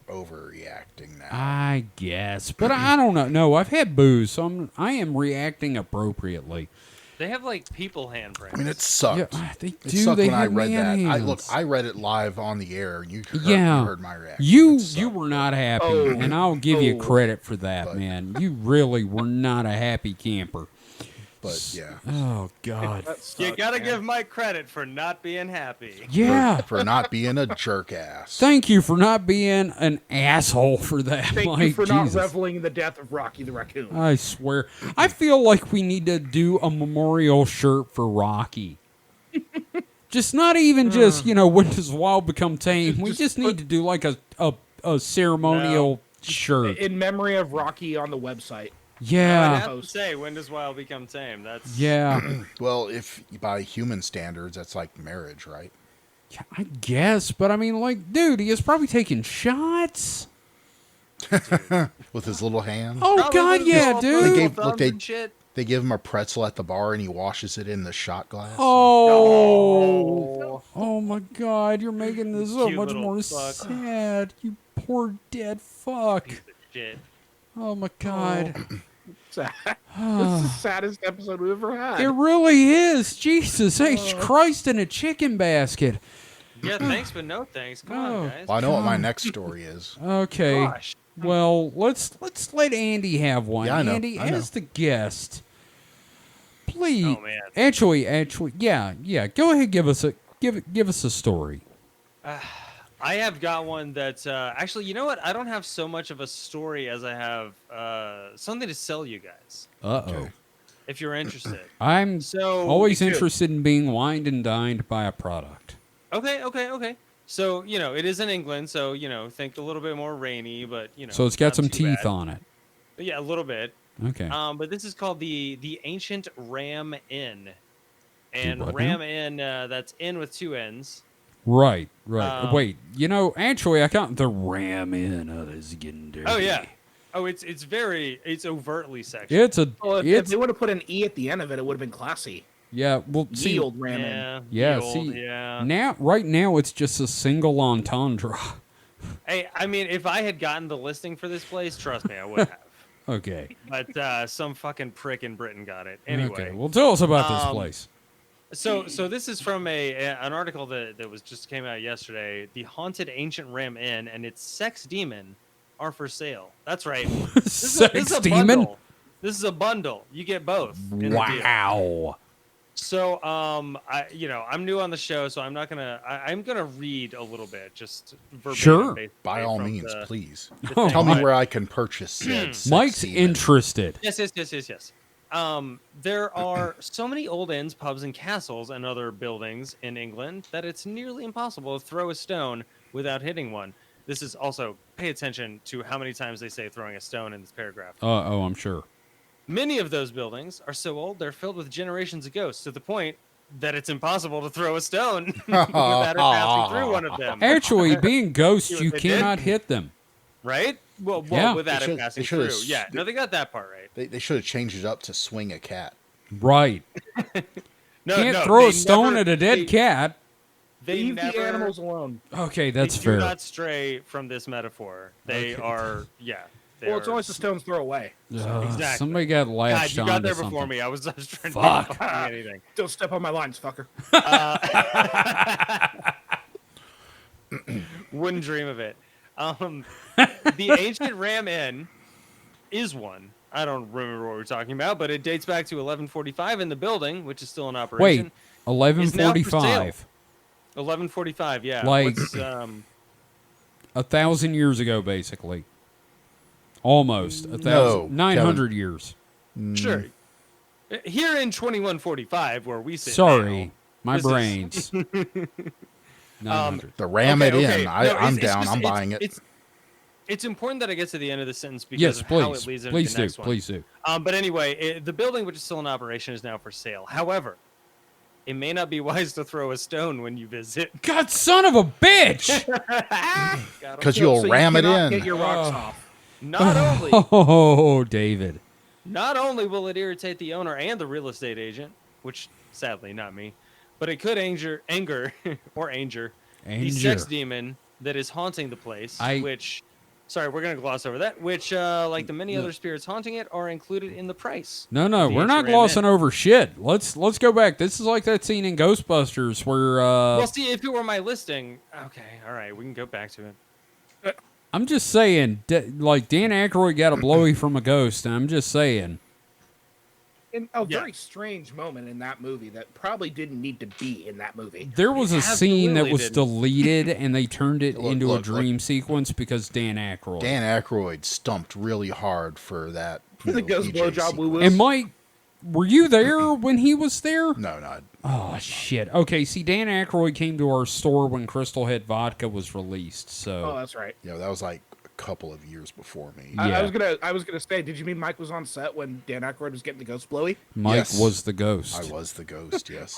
overreacting now. I guess, but I don't know. No, I've had booze, so I am reacting appropriately. They have like people handprints. I mean, it sucked. Yeah, they It do. sucked They when I have read man that. hands. I read it live on the air. You heard, Yeah. you heard my reaction. You It sucked. were not happy, Oh. and I'll give you Oh. credit for that, But- man. You really were not a happy camper. But yeah, Oh God. That you sucks, gotta man. give Mike credit for not being happy. Yeah. for not being a jerk ass. Thank you for not being an asshole for that, Thank Mike. you for not Jesus. reveling in the death of Rocky the raccoon. I swear. I feel like we need to do a memorial shirt for Rocky. Just not even just, when does wild become tame? We just need to do like a ceremonial shirt. In memory of Rocky on the website. I Yeah. have to say, when does wild become tame? That's Yeah. Well, if by human standards, that's like marriage, right? Yeah, I guess, but I mean, like, dude, he is probably taking shots. With his little hands. Oh, Probably God, with yeah, all dude. those Look, thumbs they- and shit. They give him a pretzel at the bar, and he washes it in the shot glass. Oh. Oh, my God. You're making this so Cute much little more fuck. sad. You poor dead fuck. Piece of shit. Oh, my God. Sad. This is the saddest episode we've ever had. It really is. Jesus H. Christ in a chicken basket. Yeah, thanks, but no thanks. Come on, Oh. guys. Well, I know what my next story is. Okay. Gosh. Well, let's let Andy have one. Yeah, I know, Andy, I know. as the guest, please. Oh, man. Actually, yeah. Go ahead, give us a story. I have got one that's actually, you know what? I don't have so much of a story as I have something to sell you guys, Uh-oh. if you're interested. I'm So always me too. interested in being wined and dined by a product. Okay. So it is in England, so think a little bit more rainy, but So it's got not some too teeth bad. on it. Yeah, a little bit. Okay. But this is called the Ancient Ram Inn, and what Ram Inn, that's Inn with two N's. Right. um, Wait, actually, I count the ram in. Oh, this is getting dirty. Oh yeah. Oh, it's overtly sexual. It's a Well, if it's they would have put an E at the end of it, it would have been classy. yeah. Well, see, Ye old ramen. Yeah. yeah, the old, see, yeah. now right now it's just a single entendre. Hey, I mean, if I had gotten the listing for this place, trust me, I would have. Okay. But some fucking prick in Britain got it. Anyway, Okay. Well, tell us about this um, place. so this is from an article that was just came out yesterday. The haunted ancient Ram Inn and its sex demon are for sale. That's right. This is Sex a demon. bundle. This is a bundle. You get both. in the deal. Wow. So I'm new on the show, so I'm not gonna. I'm gonna read a little bit, just verbatim. Sure. basically By all from means, the- please. the Oh, thing. Tell me But- where I can purchase said sex Mike's semen. interested. Yes. There are so many old inns, pubs, and castles and other buildings in England that it's nearly impossible to throw a stone without hitting one. This is also, pay attention to how many times they say throwing a stone in this paragraph. Oh, I'm sure. Many of those buildings are so old they're filled with generations of ghosts, to the point that it's impossible to throw a stone without it passing through one of them. Actually, being ghosts, what you they did? cannot hit them. Right? Well, Yeah. without They it should- passing they should've through. Yeah, no, they got that part right. They should have changed it up to swing a cat. Right. No, Can't no, throw they a stone never- at a dead they- cat. They Leave never, the animals alone. Okay, they that's do fair. not stray from this metaphor. They Okay. are, yeah. They Well, it's are- always the stone's throw away. Exactly. Somebody got God, latched you on got there to before something. me. I was trying Fuck. to fucking anything. Don't step on my lines, fucker. Wouldn't dream of it. The ancient Ram Inn is one. I don't remember what we're talking about, but it dates back to 1145, and the building, which is still in operation. Wait, 1145. 1145, yeah. Like- What's, 1,000 years ago, basically. Almost. No, 1,000. 900 years. sure. Here in 2145, where we sit Sorry. now, My this is- brains. 900. The ram it okay. in. No, I'm it's down. just- I'm it's- buying it. It's important that I get to the end of the sentence because Yes, of how please. it leads into Please the do. next one. Please do. But anyway, the building, which is still in operation, is now for sale. However, it may not be wise to throw a stone when you visit. God, son of a bitch! Because you'll So ram it cannot in. Get your rocks off. Not only Oh, David. Not only will it irritate the owner and the real estate agent, which sadly not me, but it could anger the sex demon that is haunting the place. Which, sorry, we're gonna gloss over that. Which, like the many other spirits haunting it, are included in the price. No, The we're not ancient Ram glossing Inn. over shit. Let's go back. This is like that scene in Ghostbusters where Well, see, if it were my listing, okay, all right, we can go back to it. I'm just saying, like Dan Aykroyd got a blowy from a ghost, and I'm just saying. In a Yeah. very strange moment in that movie that probably didn't need to be in that movie. There was a scene that absolutely was didn't. deleted, and they turned it Look, into look, a dream sequence because Dan Aykroyd. Dan Aykroyd stumped really hard for that. The ghost BJ blowjob woo woo. sequence. And Mike, were you there when he was there? No, not. Oh, shit. Okay, see, Dan Aykroyd came to our store when Crystal Head Vodka was released, Oh, so... that's right. Yeah, that was like a couple of years before me. Yeah. I was gonna say, did you mean Mike was on set when Dan Aykroyd was getting the ghost blowy? Mike Yes. was the ghost. I was the ghost. Yes.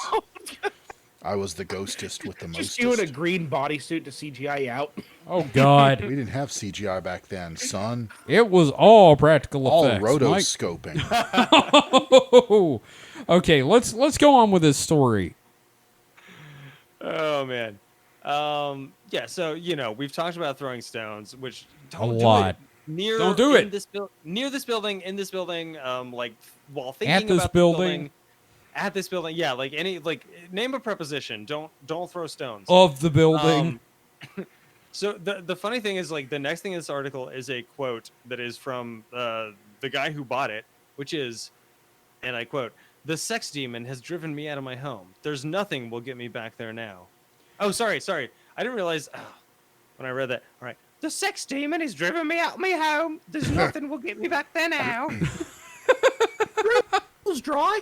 I was the ghostest with the Just you in a mostest. green bodysuit to CGI you out. Oh, God. We didn't have CGI back then, son. It was all practical All effects. Mike. rotoscoping. Oh, okay, let's go on with this story. Oh man. Yeah, so we've talked about throwing stones, which don't do lot. it near Don't do in it. this near this building, in this building, like while thinking At this about building. at this building, yeah, like name a preposition. Don't throw stones. Of the building. So the funny thing is, like, the next thing in this article is a quote that is from the guy who bought it, which is, and I quote, "The sex demon has driven me out of my home. There's nothing will get me back there now." Oh, sorry. I didn't realize when I read that. All right. The sex demon has driven me out of my home. There's nothing will get me back there now. It was dry.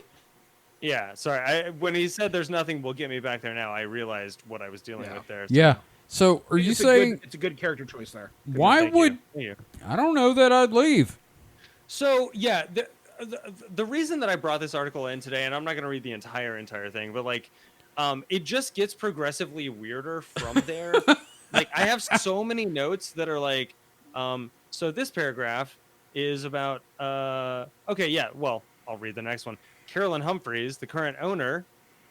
Yeah, sorry. When he said there's nothing will get me back there now, I realized what I was dealing with there. So- Yeah. So, are you It's a saying... it's a good character choice there. Why Thank you. would... Thank you. I don't know that I'd leave. So yeah, the reason that I brought this article in today, and I'm not going to read the entire thing, but like, it just gets progressively weirder from there. Like, I have so many notes that are like, so this paragraph is about okay, yeah, well, I'll read the next one. Carolyn Humphreys, the current owner,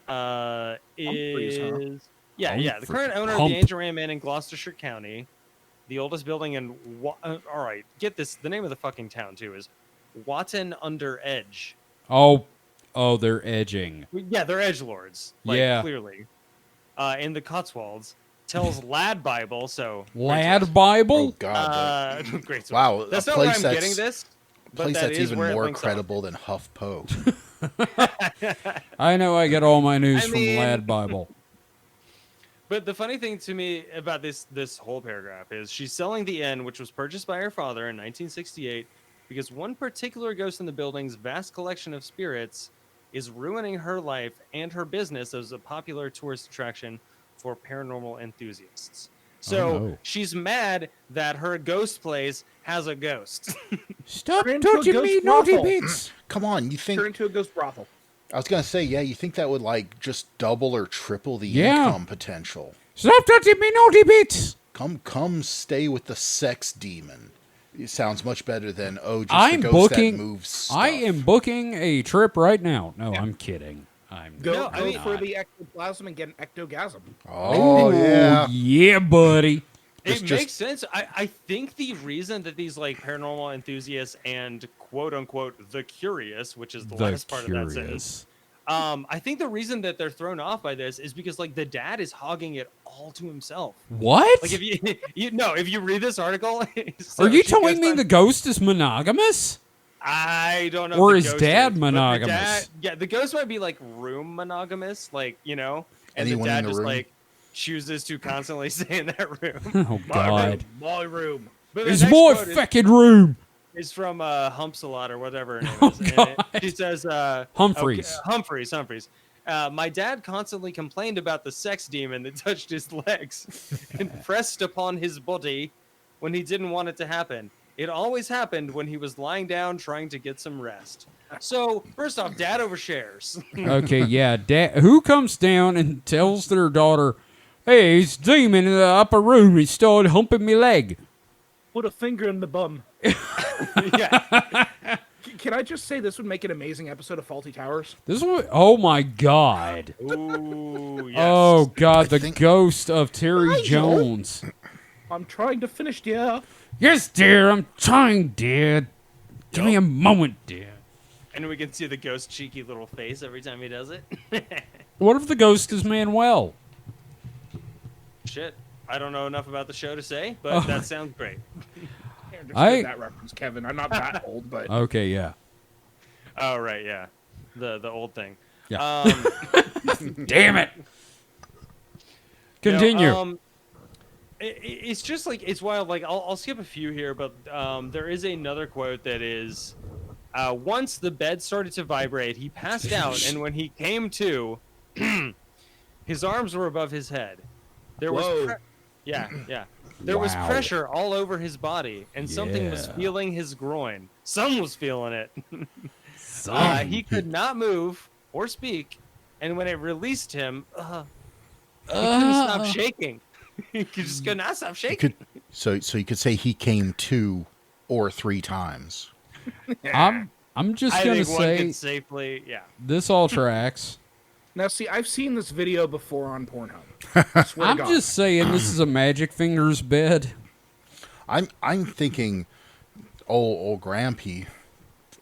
Humphreys, huh? is the current owner of the Hump. Angel Ram Inn in Gloucestershire County, the oldest building in all right, get this, the name of the fucking town too is Watton under Edge. Oh, they're edging. Yeah, they're edgelords, like, Yeah. clearly. In the Cotswolds, tells Lad Bible, so Lad Oh Bible? God! great source. Wow, That's a not where place I'm that's getting this, but place that that's is even where it more links off. credible than HuffPo. I know I get all my news I from mean- Lad Bible. But the funny thing to me about this whole paragraph is she's selling the inn, which was purchased by her father in 1968, because one particular ghost in the building's vast collection of spirits is ruining her life and her business as a popular tourist attraction for paranormal enthusiasts. So no. she's mad that her ghost place has a ghost. Stop Turn into a touching ghost me, naughty brothel. bits. Come on, you Turn think? into a ghost brothel. I was gonna say, yeah, you think that would like just double or triple the Yeah. income potential? Stop touching me, naughty bits. Come, stay with the sex demon. It sounds much better than just I'm the ghost booking. that moves stuff. I am booking a trip right now. No, I'm kidding. I'm Go, No, I go mean- for the ectoplasm and get an ectogasm. Oh yeah. yeah, buddy. It's It just- makes sense. I think the reason that these like paranormal enthusiasts and quote unquote the curious, which is the last part of that sentence, I think the reason that they're thrown off by this is because like the dad is hogging it all to himself. What? Like if if you read this article, Are you telling me the ghost is monogamous? I don't know. Or if is the ghost dad but the monogamous? the ghost might be like room monogamous, like and Anyone the dad in the just room? like chooses to constantly stay in that room. Oh God! My room. But the It's next my quote is- fucking room. is from Humpsalot or whatever her name Oh, is. And God. she says Humphreys. Okay, Humphreys. My dad constantly complained about the sex demon that touched his legs and pressed upon his body when he didn't want it to happen. It always happened when he was lying down trying to get some rest. So, first off, dad overshares. Okay, yeah. Who comes down and tells their daughter, "Hey, he's demon in the upper room. He started humping me leg." Put a finger in the bum. yeah. Can I just say this would make an amazing episode of Faulty Towers? This one. Oh my God. Ooh, yes. Oh God, the think- ghost of Terry Jones. I'm trying to finish, dear. Yes, dear. I'm trying, dear. Give me a moment, dear. And we can see the ghost cheeky little face every time he does it. What if the ghost is Manuel? Shit. I don't know enough about the show to say, but Oh. that sounds great. I understood I- that reference, Kevin. I'm not that old, but Okay, yeah. Oh right, yeah, the old thing. Yeah. Damn it. Continue. It's just like it's wild. Like I'll skip a few here, but there is another quote that is, once the bed started to vibrate, he passed out, and when he came to, his arms were above his head. There was, Whoa. yeah. There was Wow. pressure all over his body, and something was Yeah. feeling his groin. Some was feeling it. Some. He could not move or speak, and when it released him, he couldn't stop shaking. He just could not stop You shaking. could, so you could say he came 2 or 3 times. I'm just I gonna think one say could safely, yeah. this all tracks. now see, I've seen this video before on Pornhub. Swear to I'm God. just saying this is a Magic Fingers bed. I'm thinking, old Grampy,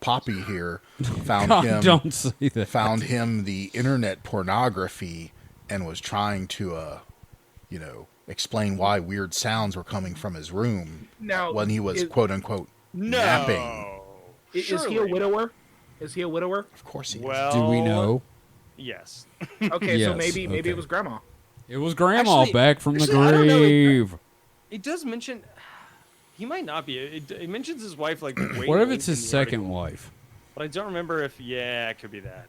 Poppy here found God, him don't say that. found him the internet pornography and was trying to explain why weird sounds were coming from his room Now, when he was is- quote unquote No. napping. Is he a Surely. widower? Is he a widower? Of course he is. Well, Do we know? Yes. Okay, so Yes, maybe okay. it was grandma. It was Grandma Actually- back from the actually, I don't know. grave. It does mention he might not be. It mentions his wife like. Way What if late it's in his the second article. wife? But I don't remember if. Yeah, it could be that.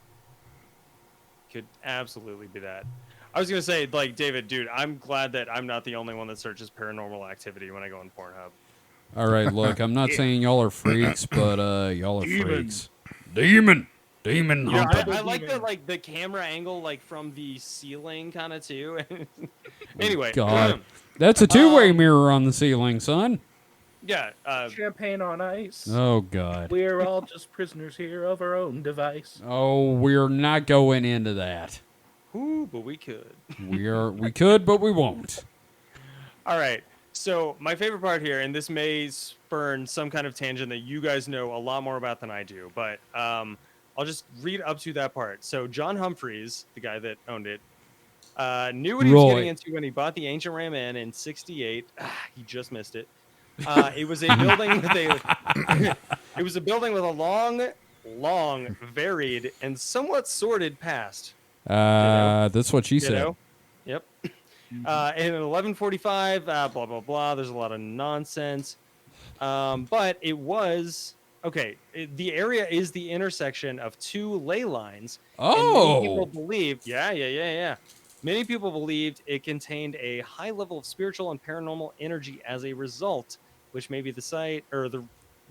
Could absolutely be that. I was gonna say, like, David, dude, I'm glad that I'm not the only one that searches paranormal activity when I go on Pornhub. All right, look, I'm not saying y'all are freaks, but y'all are Demon. freaks. Demon. Demon Yeah, humping. I like the camera angle, like from the ceiling, kind of too. Anyway, God. That's a two-way mirror on the ceiling, son. Yeah. Champagne on ice. Oh God. We're all just prisoners here of our own device. Oh, we're not going into that. Ooh, but we could. We could, but we won't. All right. So my favorite part here, and this may spurn some kind of tangent that you guys know a lot more about than I do, but I'll just read up to that part. So John Humphreys, the guy that owned it, knew what he was Roy. getting into when he bought the ancient Ram Inn in '68. He just missed it. It was a building with a it was a building with a long, varied, and somewhat sordid past. That's what she You said. know? Yep. In 1145, blah blah blah. There's a lot of nonsense, but it was okay. The area is the intersection of two ley lines. And many people Oh, believed, yeah. Many people believed it contained a high level of spiritual and paranormal energy as a result, which may be the site or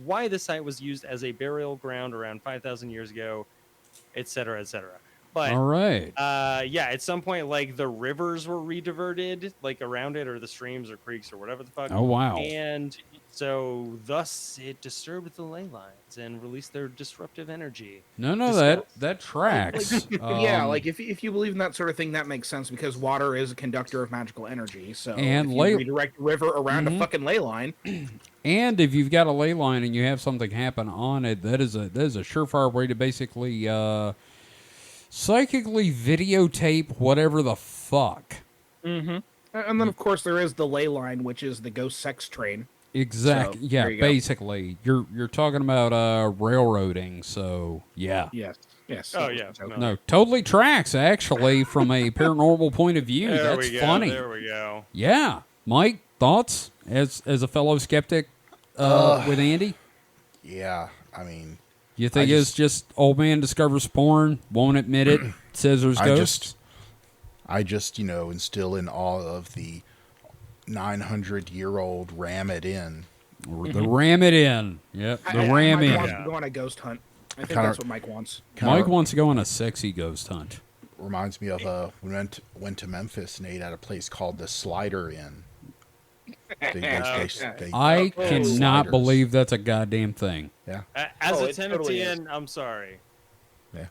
why the site was used as a burial ground around 5,000 years ago, etc., etc. But all right. yeah, at some point, like the rivers were rediverted, like around it, or the streams or creeks or whatever the fuck. Oh wow. And so, thus, it disturbed the ley lines and released their disruptive energy. No, Discuss. that tracks. Yeah, like if you believe in that sort of thing, that makes sense because water is a conductor of magical energy. So And if you redirect a river around a fucking ley line, and if you've got a ley line and you have something happen on it, that is a surefire way to basically psychically videotape whatever the fuck. and then of course there is the ley line, which is the ghost sex train. Exactly. So, Yeah. there you go. Basically, you're talking about railroading. So yeah. Yes. Oh, yeah. So- No. No, totally tracks actually from a paranormal point of view. There That's we go. funny. There we go. Yeah, Mike, thoughts as a fellow skeptic with Andy? Yeah, I mean, You think I it's just old man discovers porn, won't admit it, says there's ghosts? I just, instill in awe of the 900-year-old Ram It In. The ram it in. Yep, the ram Mike in. wants to go on a ghost hunt. I think Kinda- that's what Mike wants. Mike wants to go on a sexy ghost hunt. Reminds me of we went to Memphis and ate at a place called the Slider Inn. They I cannot sliders. believe that's a goddamn thing. Yeah, As Oh, a it totally is. Tennessean, I'm sorry. yeah.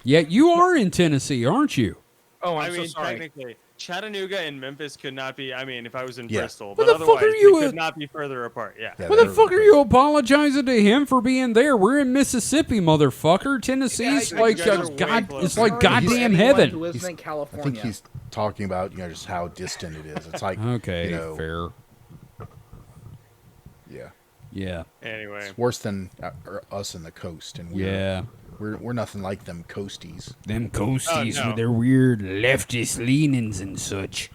Yet you are in Tennessee, aren't you? Oh, I I'm mean, so sorry. technically, Chattanooga and Memphis could not be. I mean, if I was in Yeah. Bristol, What but the fuck otherwise, are you we at- could not be further apart. Yeah. Yeah, What the they're fuck are great. you apologizing to him for being there? We're in Mississippi, motherfucker. Tennessee's Yeah, like you guys are way God. closer. It's like Sorry, goddamn anyone heaven. Who isn't in I California. think he's talking about just how distant it is. It's like Okay, you know, fair. yeah, Yeah, Anyway, it's worse than us in the coast, and yeah. we're nothing like them coasties. Them coasties Oh, no. with their weird leftist leanings and such.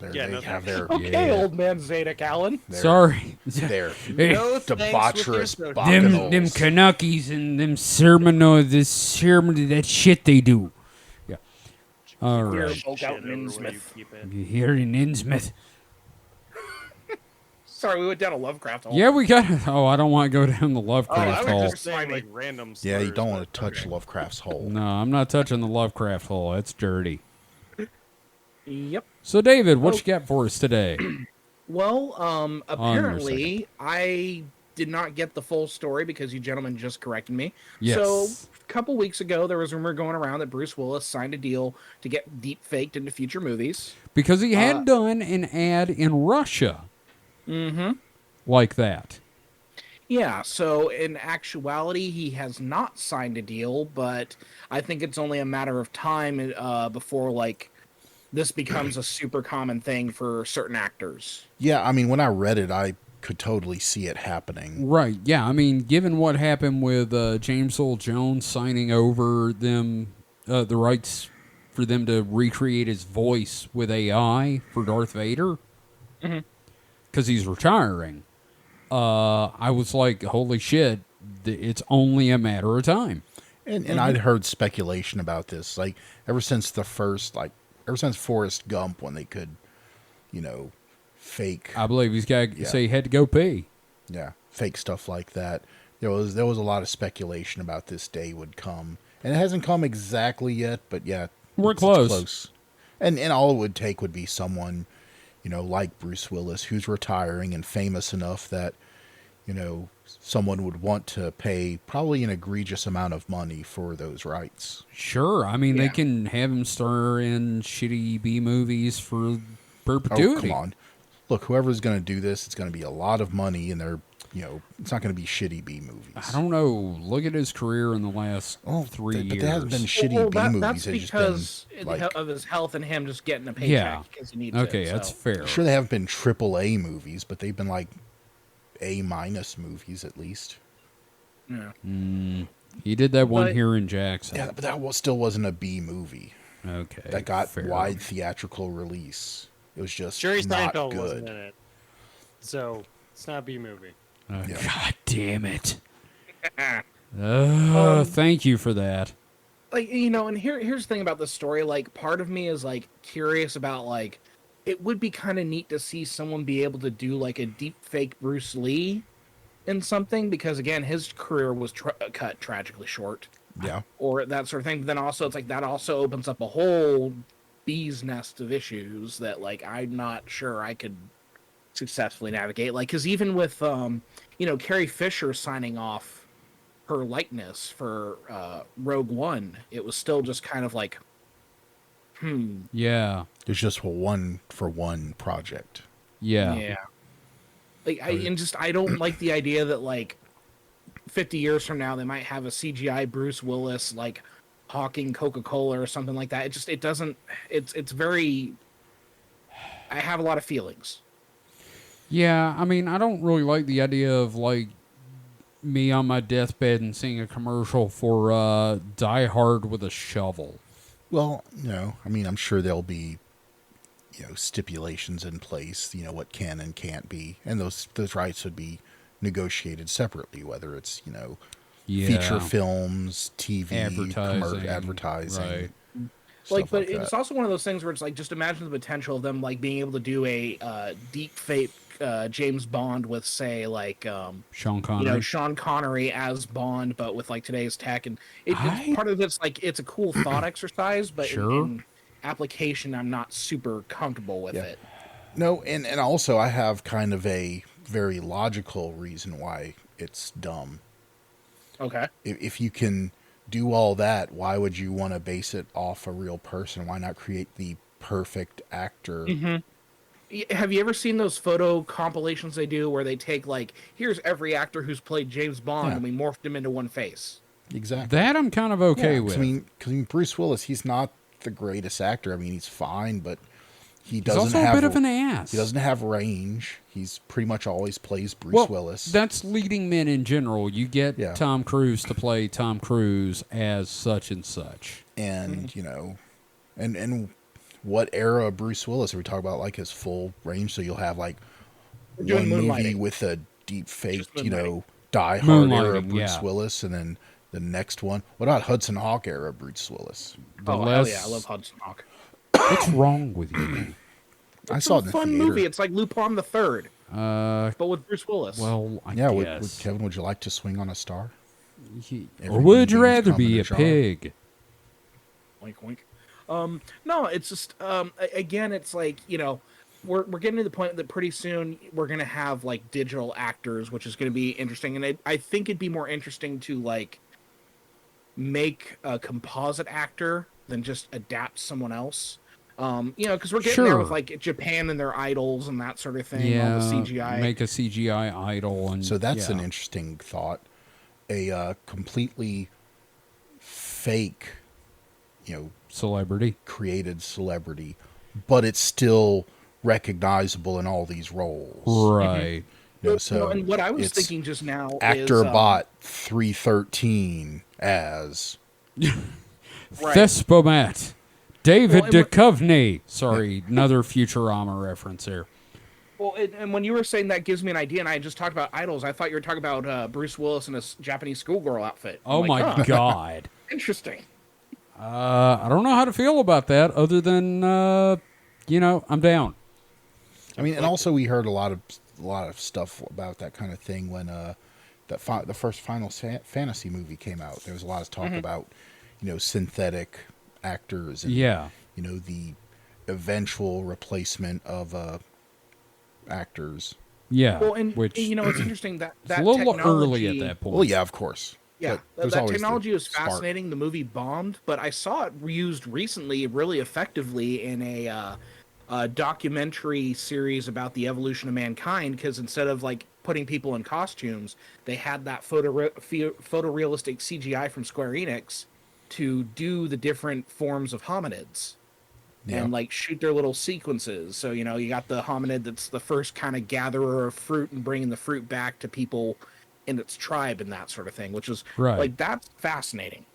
Yeah, They no have thanks. their Okay, old man Zadok Allen. Sorry. their Hey, no thanks with your debaucherous soda. them bacchanals. Kanakis and them sermon, that shit they do. Yeah. All We're right. both out Shit in over where you Innsmouth. keep it. You here in Innsmouth? Sorry, we went down a Lovecraft hole. Yeah, we got. Oh, I don't want to go down the Oh, Lovecraft I hole. was just saying Slimy. like random. Yeah, you slurs, don't but- want to touch okay. Lovecraft's hole. No, I'm not touching the Lovecraft hole. It's dirty. Yep. So, David, what you got for us today? Well, On your apparently, I did not get the full story because you gentlemen just corrected me. Yes. So, a couple weeks ago, there was a rumor going around that Bruce Willis signed a deal to get deep faked into future movies. Because he had done an ad in Russia. Mm-hmm. Like that. Yeah, so in actuality, he has not signed a deal, but I think it's only a matter of time before, like, this becomes a super common thing for certain actors. Yeah, I mean, when I read it, I could totally see it happening. Right. Yeah. I mean, given what happened with James Earl Jones signing over them the rights for them to recreate his voice with AI for Darth Vader, because he's retiring, I was like, holy shit, it's only a matter of time. And I'd heard speculation about this, like ever since Forrest Gump, when they could, fake, I believe he's got to Yeah. say he had to go pee. fake stuff like that. There was a lot of speculation about this day would come, and it hasn't come exactly yet. But yeah, We're it's close. close. And all it would take would be someone, like Bruce Willis, who's retiring and famous enough that, someone would want to pay probably an egregious amount of money for those rights. Sure. I mean, they Yeah. can have him star in shitty B movies for Oh, perpetuity. come on. Look, whoever's going to do this, it's going to be a lot of money, and it's not going to be shitty B movies. I don't know. Look at his career in the last 3 years. But there hasn't been shitty B movies. That's They've just because been, like, of his health and him just getting a paycheck Yeah. because he needs Okay, it. that's so. fair. sure they haven't been AAA movies, but they've been like A- movies at least. Yeah. He did that one But- here in Jackson. Yeah, but that still wasn't a B movie Okay. that got fair. wide theatrical release. It was just Jerry not Seinfeld good. wasn't in it, so it's not a B movie. Yeah. God damn it. Thank you for that. Like, and here's the thing about this story. Like, part of me is like curious about like, it would be kind of neat to see someone be able to do like a deep fake Bruce Lee in something, because again, his career was cut tragically short, Yeah. or that sort of thing. But then also, it's like that also opens up a whole bee's nest of issues that like I'm not sure I could successfully navigate. Like, because even with Carrie Fisher signing off her likeness for Rogue One, it was still just kind of like, Yeah. It's just a one-for-one project. Yeah. Like, I don't like the idea that like 50 years from now they might have a CGI Bruce Willis like hawking Coca-Cola or something like that. It doesn't. It's very. I have a lot of feelings. Yeah, I mean, I don't really like the idea of, like, me on my deathbed and seeing a commercial for Die Hard with a shovel. Well, I'm sure there'll be, stipulations in place, what can and can't be. And those rights would be negotiated separately, whether it's, Yeah. feature films, TV, Advertising, advertising. right. Like, stuff but that. it's also one of those things where it's like, just imagine the potential of them like being able to do a deep fake James Bond with, say, like Sean Connery. Sean Connery as Bond, but with like today's tech, and it's part of it's like it's a cool thought exercise, but Sure. in application, I'm not super comfortable with it. No, and also I have kind of a very logical reason why it's dumb. Okay. If you can do all that, why would you want to base it off a real person? Why not create the perfect actor? Have you ever seen those photo compilations they do where they take like, here's every actor who's played James Bond, Yeah. and we morphed him into one face? Exactly. That I'm kind of okay with. Because Bruce Willis, he's not the greatest actor. I mean, he's fine, but he He's doesn't also have a bit of an ass. He doesn't have range. He's pretty much always plays Bruce Willis. That's leading men in general. You get Yeah. Tom Cruise to play Tom Cruise as such and such. And and what era of Bruce Willis are we talking about? Like his full range, so you'll have like We're one doing movie Moonlighting. with a deep fake, Just Moonlighting. Die Hard era Moonlighting, Bruce yeah. Willis, and then the next one. What about Hudson Hawk era Bruce Willis? The Hell less- yeah, I love Hudson Hawk. What's wrong with you? I It's saw a it in the fun theater. movie. It's like Lupin the Third, Uh, but with Bruce Willis. well, I Yeah, guess. Kevin, would you like to swing on a star? Or would you Everything's rather come in be a a jar. pig? Wink, wink. No, it's just again, it's like we're getting to the point that pretty soon we're gonna have like digital actors, which is gonna be interesting, and I think it'd be more interesting to like make a composite actor than just adapt someone else. Because we're getting there with Sure. like Japan and their idols and that sort of thing. Yeah, All the CGI. make a CGI idol, and So that's yeah. an interesting thought. A completely fake, celebrity. created celebrity, but it's still recognizable in all these roles. Right. So and what I was it's thinking just now actor is bot 313 as right. Thespomat. David Well, and Duchovny. Sorry, another Futurama reference here. Well, and when you were saying that gives me an idea, and I just talked about idols, I thought you were talking about Bruce Willis in a Japanese schoolgirl outfit. I'm Oh like, my huh, God. interesting. I don't know how to feel about that other than, I'm down. I mean, and also we heard a lot of stuff about that kind of thing when the first Final Fantasy movie came out. There was a lot of talk about synthetic actors and Yeah. the eventual replacement of actors. Yeah, Well, and which you know, it's interesting that it's that a little technology, early at that point. Well, yeah, of course. Yeah, But there's that always the technology was spark. fascinating. The movie bombed, but I saw it used recently, really effectively in a documentary series about the evolution of mankind. Because instead of like putting people in costumes, they had that photorealistic CGI from Square Enix to do the different forms of hominids Yeah. and like shoot their little sequences. So you know, you got the hominid that's the first kind of gatherer of fruit and bringing the fruit back to people in its tribe and that sort of thing, which is Right. like that's fascinating.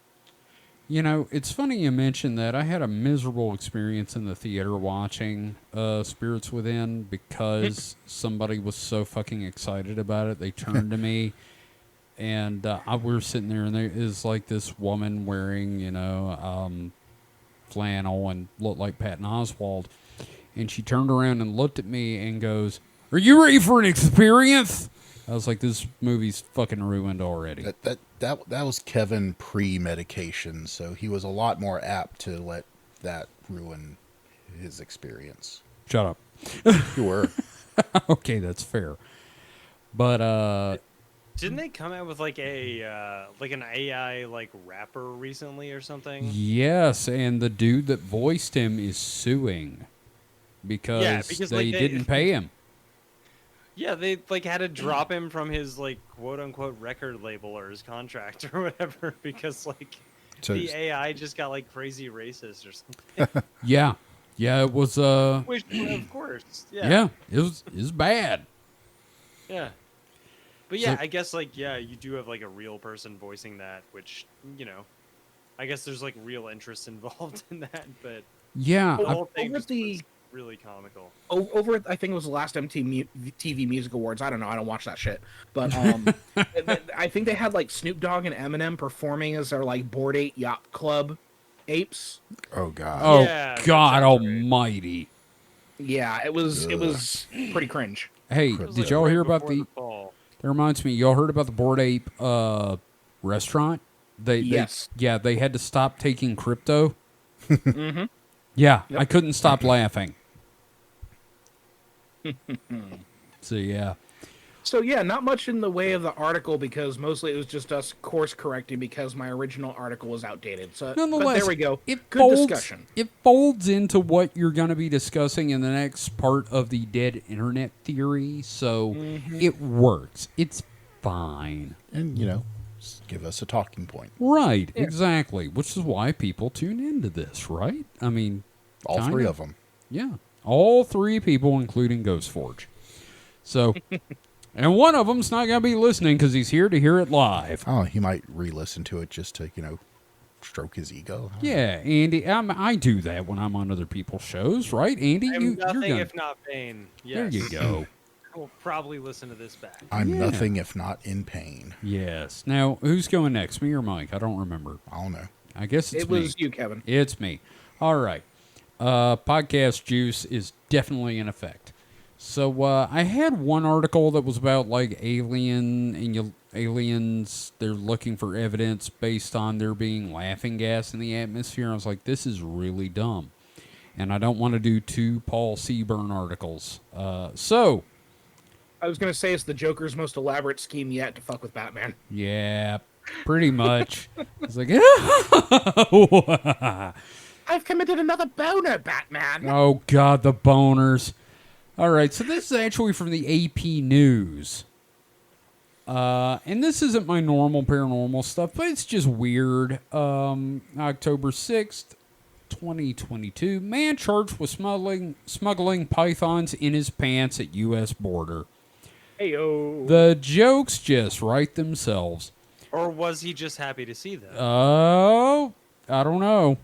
You know, it's funny you mentioned that. I had a miserable experience in the theater watching Spirits Within because somebody was so fucking excited about it. They turned to me, and we were sitting there, and there is like this woman wearing, flannel and looked like Patton Oswalt. And she turned around and looked at me and goes, "Are you ready for an experience?" I was like, "This movie's fucking ruined already." That was Kevin pre-medication, so he was a lot more apt to let that ruin his experience. Shut up. You were. Okay, that's fair. But Didn't they come out with like an AI like rapper recently or something? yes, and the dude that voiced him is suing because because, they like, they- didn't pay him. Yeah, they like had to drop him from his like quote unquote record label or his contract or whatever because like So the AI just got like crazy racist or something. Yeah, it was. Which of course, Yeah, it was bad. Yeah. But yeah, So- I guess like you do have like a real person voicing that, which I guess there's like real interest involved in that, but Yeah, the I- whole thing Over just the- was really comical. Over, I think it was the last MTV Music Awards. I don't know. I don't watch that shit. But I think they had like Snoop Dogg and Eminem performing as their like Bored Ape Yacht Club apes. Oh God. oh Yeah, that God sounds right. Almighty! Yeah, it was pretty cringe. Hey, It was, did like, y'all right hear about before the? fall. That reminds me. Y'all heard about the Bored Ape restaurant? Yes. They had to stop taking crypto. Mm-hmm. Yeah, Yep. I couldn't stop laughing. So yeah, So yeah, not much in the way of the article because mostly it was just us course correcting because my original article was outdated. So, but nonetheless, there we go. It Good folds, discussion. It folds into what you're going to be discussing in the next part of the dead internet theory, so it works. It's fine. And just give us a talking point. Right, exactly. Which is why people tune into this, right? I mean, All kinda. three of them. Yeah, all three people, including Ghost Forge. So, and one of them's not going to be listening because he's here to hear it live. Oh, he might re-listen to it just to stroke his ego. Yeah, Andy, I do that when I'm on other people's shows, right? Andy, I'm you're nothing gonna, if not pain. there Yes. you go. We'll probably listen to this back. I'm Yeah. nothing if not in pain. Yes. Now, who's going next? Me or Mike? I don't remember. I don't know. I guess it's It me. was you, Kevin. It's me. All right. Podcast juice is definitely in effect. So I had one article that was about like aliens. They're looking for evidence based on there being laughing gas in the atmosphere. I was like, this is really dumb, and I don't want to do two Paul Seaburn articles. So I was gonna say it's the Joker's most elaborate scheme yet to fuck with Batman. yeah, pretty much. It's like, I've committed another boner, Batman. oh God, the boners. All right, so this is actually from the AP News. And this isn't my normal paranormal stuff, but it's just weird. October 6th, 2022. Man charged with smuggling pythons in his pants at U.S. border. Heyo. The jokes just write themselves. Or was he just happy to see them? Oh, I don't know.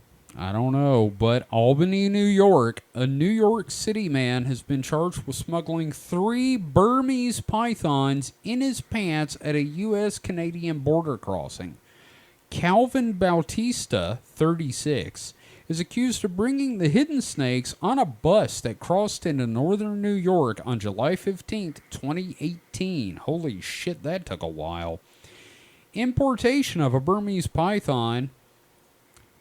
But Albany, New York, a New York City man has been charged with smuggling 3 Burmese pythons in his pants at a U.S.-Canadian border crossing. Calvin Bautista, 36, is accused of bringing the hidden snakes on a bus that crossed into northern New York on July 15th, 2018. Holy shit, that took a while. Importation of a Burmese python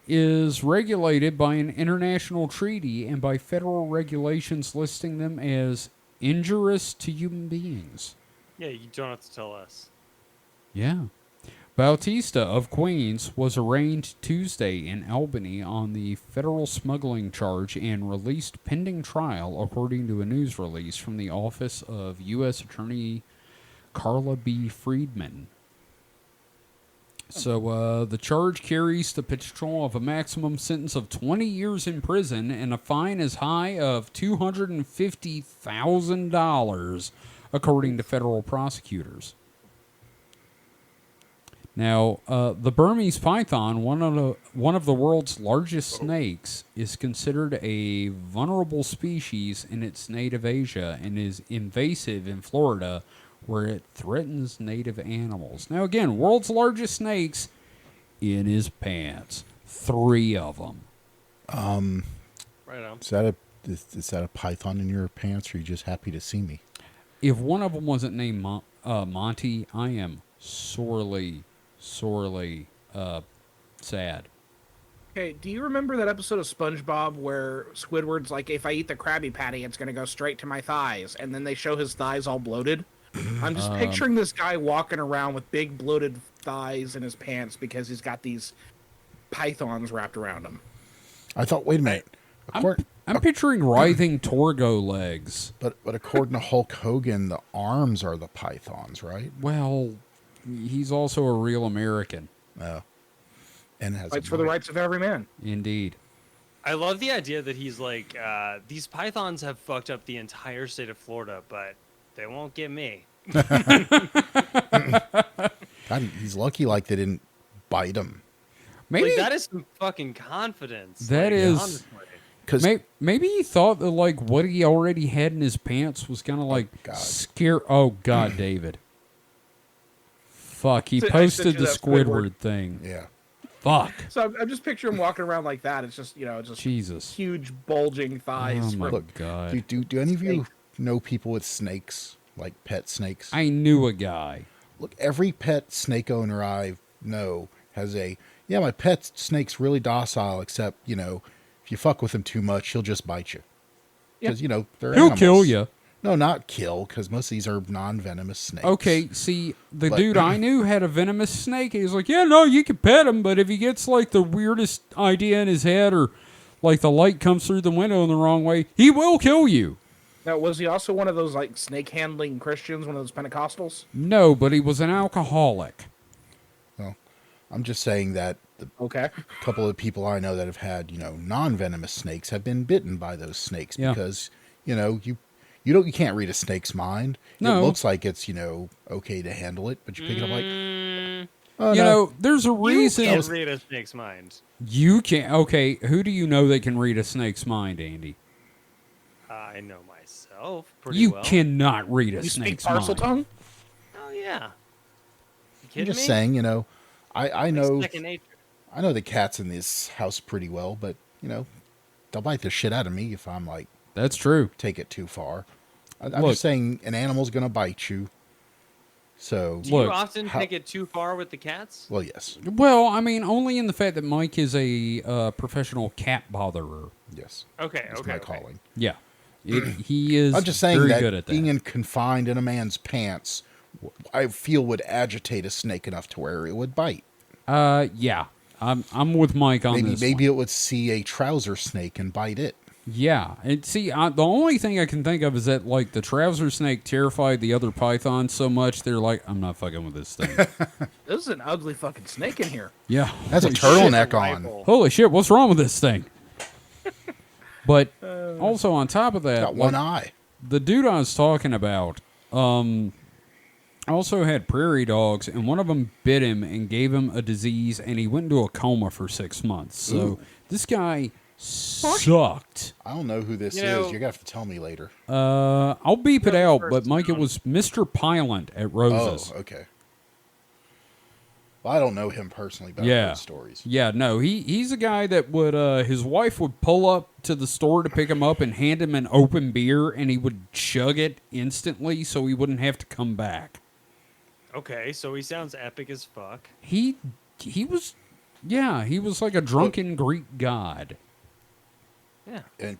is regulated by an international treaty and by federal regulations listing them as injurious to human beings. Yeah, you don't have to tell us. Yeah. Bautista of Queens was arraigned Tuesday in Albany on the federal smuggling charge and released pending trial, according to a news release from the office of U.S. Attorney Carla B. Friedman. So the charge carries the potential of a maximum sentence of 20 years in prison and a fine as high of $250,000, according to federal prosecutors. Now, the Burmese python, one of the world's largest snakes, is considered a vulnerable species in its native Asia and is invasive in Florida, where it threatens native animals. Now, again, world's largest snakes in his pants. 3 of them. Right on. Is that a python in your pants, or are you just happy to see me? If one of them wasn't named Monty, I am sorely sad. Okay, do you remember that episode of SpongeBob where Squidward's like, if I eat the Krabby Patty, it's going to go straight to my thighs, and then they show his thighs all bloated? I'm just picturing this guy walking around with big bloated thighs in his pants because he's got these pythons wrapped around him. I thought, wait a minute. I'm picturing writhing Torgo legs. But according to Hulk Hogan, the arms are the pythons, right? Well, he's also a real American. No. And has Fights for the rights of every man. Indeed. I love the idea that he's like, these pythons have fucked up the entire state of Florida, but they won't get me. God, he's lucky like they didn't bite him. Maybe Like, that is some fucking confidence. That like, is- honestly. Because maybe he thought that like what he already had in his pants was gonna like God. scare. Oh God, David. Fuck, he I sent posted you the that Squidward thing. yeah. Fuck. So I'm just picturing him walking around like that. It's just, just Jesus. huge bulging thighs. Oh my Look, God. Do any of you know people with snakes, like pet snakes? I knew a guy. Look, every pet snake owner I know has my pet snake's really docile, except, if you fuck with him too much, he'll just bite you. Because, they're He'll animals. kill you. No, not kill, because most of these are non-venomous snakes. Okay, see, the But- dude I knew had a venomous snake. He was like, yeah, no, you can pet him, but if he gets like the weirdest idea in his head or like the light comes through the window in the wrong way, he will kill you. Now, was he also one of those like snake handling Christians, one of those Pentecostals? No, but he was an alcoholic. Well, I'm just saying that the Okay. couple of people I know that have had, non-venomous snakes have been bitten by those snakes Yeah. because, you can't read a snake's mind. No. It looks like it's, okay to handle it, but you pick it up like, oh, You no. know, there's a reason You can't read a snake's mind. you can't. Okay, who do you know that can read a snake's mind, Andy? I know myself pretty You well. cannot read a You speak snake's parcel mind. tongue? Oh, yeah. You I'm kidding just me? saying, I Like know second nature. I know the cats in this house pretty well, but, they'll bite the shit out of me if I'm like, That's true. take it too far. I'm Look. just saying an animal's going to bite you. So, Do Look, you often how- take it too far with the cats? well, yes. Well, I mean, only in the fact that Mike is a professional cat botherer. Yes. Okay, That's okay. my okay. calling. Yeah, he is. I'm just saying very that good at that. being confined in a man's pants, I feel would agitate a snake enough to where it would bite. Yeah, I'm with Mike on this. Maybe one. it would see a trouser snake and bite it. Yeah, and see, the only thing I can think of is that like the trouser snake terrified the other pythons so much they're like, I'm not fucking with this thing. This is an ugly fucking snake in here. Yeah, Has a holy turtleneck Shit, on. rifle. Holy shit, what's wrong with this thing? But also on top of that, Got one like, eye. the dude I was talking about also had prairie dogs, and one of them bit him and gave him a disease, and he went into a coma for 6 months. So this guy sucked. I don't know who this You is. know- You're going to have to tell me later. I'll beep it out, first but Mike, it round. was Mr. Pylant at Roses. Oh, okay. Well, I don't know him personally, but I've Yeah. heard stories. Yeah, no, he's a guy that would his wife would pull up to the store to pick him up and hand him an open beer, and he would chug it instantly so he wouldn't have to come back. Okay, so he sounds epic as fuck. He was like a drunken Greek god.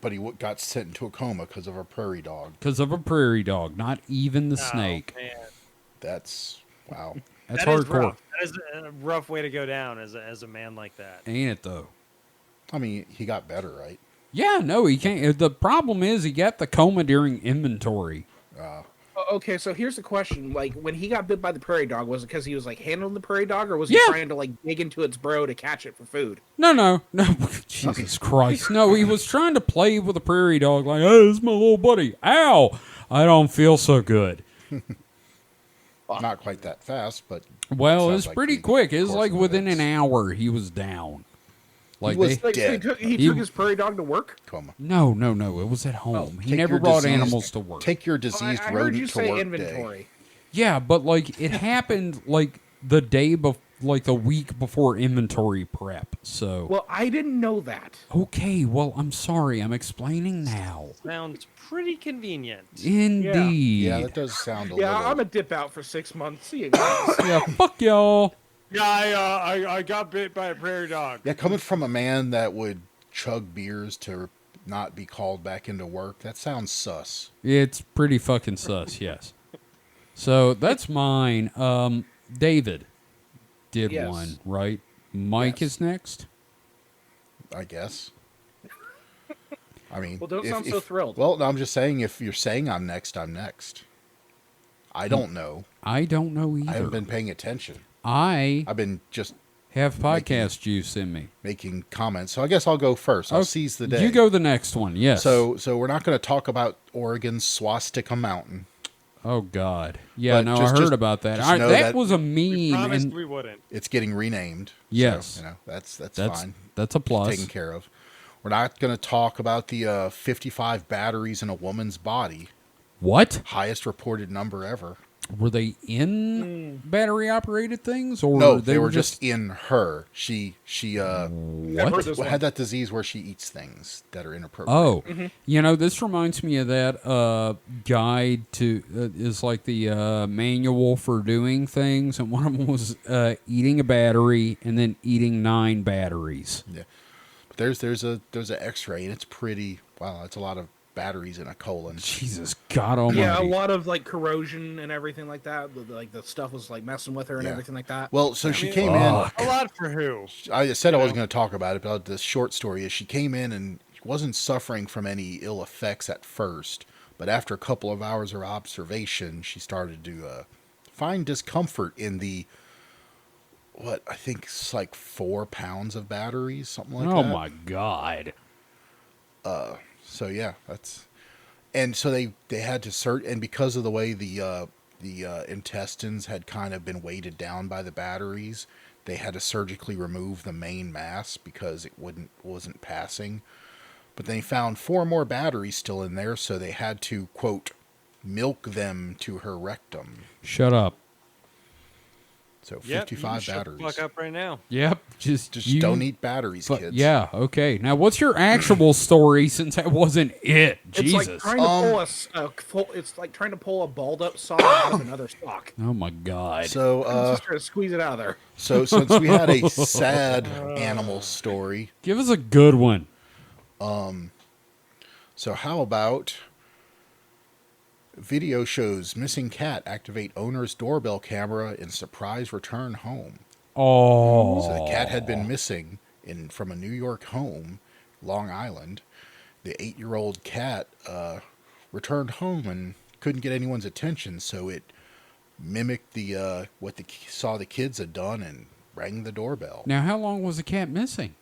But he got sent into a coma because of a prairie dog. Because of a prairie dog, not even the Oh, snake. man. That's wow. That's That is hardcore. rough. That is a rough way to go down as a man like that. Ain't it, though? I mean, he got better, right? Yeah, no, he can't. The problem is he got the coma during inventory. Okay, so here's the question: like, when he got bit by the prairie dog, was it because he was like handling the prairie dog, or was he Yeah. trying to like dig into its bro to catch it for food? No. Jesus Christ. No, he was trying to play with a prairie dog like, hey, this is my little buddy. Ow! I don't feel so good. Not quite that fast, but Well, sounds it's like pretty the quick. It was course like of within an events. hour he was down. Like was- Like, so Dead. he took his prairie dog to work. coma. No. It was at home. he Take never your brought diseased- animals to work. Take your I diseased heard rodent you to say work inventory. day. Yeah, but like it happened like the day like the week before inventory prep. So Well, I didn't know that. okay, well I'm sorry. I'm explaining now. Sounds pretty convenient. Indeed. Yeah, that does sound a Yeah, little. I'm a dip out for 6 months. See you guys. Yeah, fuck y'all. Yeah, I got bit by a prairie dog. Yeah, coming from a man that would chug beers to not be called back into work, that sounds sus. It's pretty fucking sus, yes. So that's mine. David did Yes. one, right? Mike Yes. is next. I guess. I mean, Well, don't sound so thrilled. Well, no, I'm just saying, if you're saying I'm next, I'm next. I don't know. I don't know either. I haven't been paying attention. I I've been just have podcast juice in me. making comments, so I guess I'll go first. I'll Oh, seize the day. You go the next one, yes. So we're not going to talk about Oregon's Swastika Mountain. Oh God, yeah, But no, just- I heard just- about that. just That know that was a We meme, promised and we wouldn't. It's getting renamed. Yes. So, that's that's fine. that's a plus. Taken care of. We're not going to talk about the 55 batteries in a woman's body. What Highest reported number ever. were they in battery operated things, or No, they were just in her. She I've heard this one. had that disease where she eats things that are inappropriate. Oh, you know, this reminds me of that guide to is like the manual for doing things, and one of them was eating a battery and then eating 9 batteries. Yeah. But there's an X-ray, and it's pretty. Wow, that's a lot of batteries in a colon. Jesus God Almighty! Yeah, a lot of like corrosion and everything like that. Like the stuff was like messing with her and Yeah. everything like that. Well, so she came Fuck. in. A lot for who? I said I wasn't going to talk about it, but the short story is she came in and wasn't suffering from any ill effects at first, but after a couple of hours of observation, she started to find discomfort in the what I think it's like 4 pounds of batteries, something like that. Oh my God! So yeah, and so they had to search, and because of the way the intestines had kind of been weighted down by the batteries, they had to surgically remove the main mass because it wasn't passing. But they found 4 more batteries still in there, so they had to quote milk them to her rectum. Shut up. So Yep, 55 you shut the batteries. fuck up right now. Yep. Just you don't eat batteries, kids. Yeah. Okay. Now, what's your actual story? Since that wasn't it. It's Jesus. like trying to it's like trying to pull a balled up sock out of another sock. Oh my God. So Just trying to squeeze it out of there. so since we had a sad animal story, Give us a good one. so how about video shows missing cat activate owner's doorbell camera in surprise return home. Oh. So the cat had been missing from a New York home, Long Island. The 8-year-old cat returned home and couldn't get anyone's attention, so it mimicked what saw the kids had done and rang the doorbell. Now, how long was the cat missing?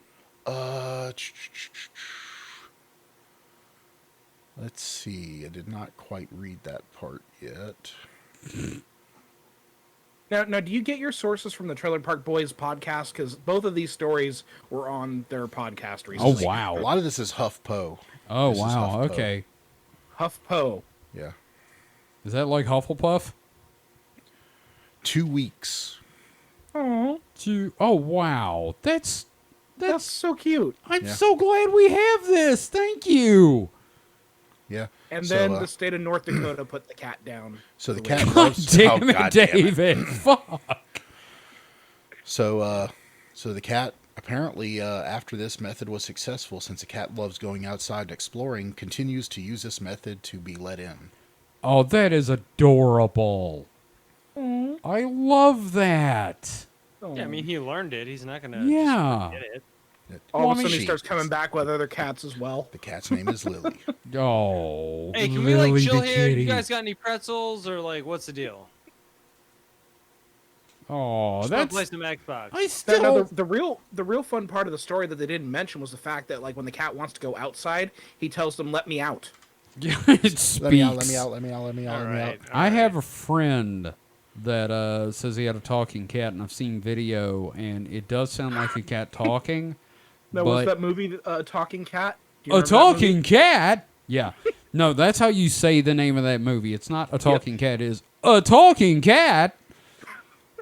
Let's see. I did not quite read that part yet. Now, do you get your sources from the Trailer Park Boys podcast? Because both of these stories were on their podcast Oh recently. wow. A lot of this is HuffPo. Oh This is wow. HuffPo. Okay. HuffPo. Yeah. Is that like Hufflepuff? 2 weeks. Oh, Oh wow. That's so cute. I'm Yeah. so glad we have this. Thank you. Yeah. And So, then the state of North Dakota put the cat down. So the for cat weeks. loves. Damn it, God damn it. David. Fuck. So the cat Apparently, after this method was successful, since a cat loves going outside and exploring, continues to use this method to be let in. Oh, that is adorable. I love that. Yeah, I mean, he learned it. He's not gonna Yeah. just forget it. All of a Well, I sudden, mean, he starts coming back with other cats as well. The cat's name is Lily. Oh, Hey, can we like Lily chill the here? kitty. You guys got any pretzels or like what's the deal? Oh, Just wanna that's. play some Xbox. I No, still. the real fun part of the story that they didn't mention was the fact that like when the cat wants to go outside, he tells them, "Let me out." It speaks. Let me out, let me out, let me out, let me out, All let me out. right. I have a friend that says he had a talking cat, and I've seen video, and it does sound like a cat talking. That but was that movie, Talking Cat. Do you a remember that movie? talking cat? Yeah. No, that's how you say the name of that movie. It's not a talking cat. It is a talking cat.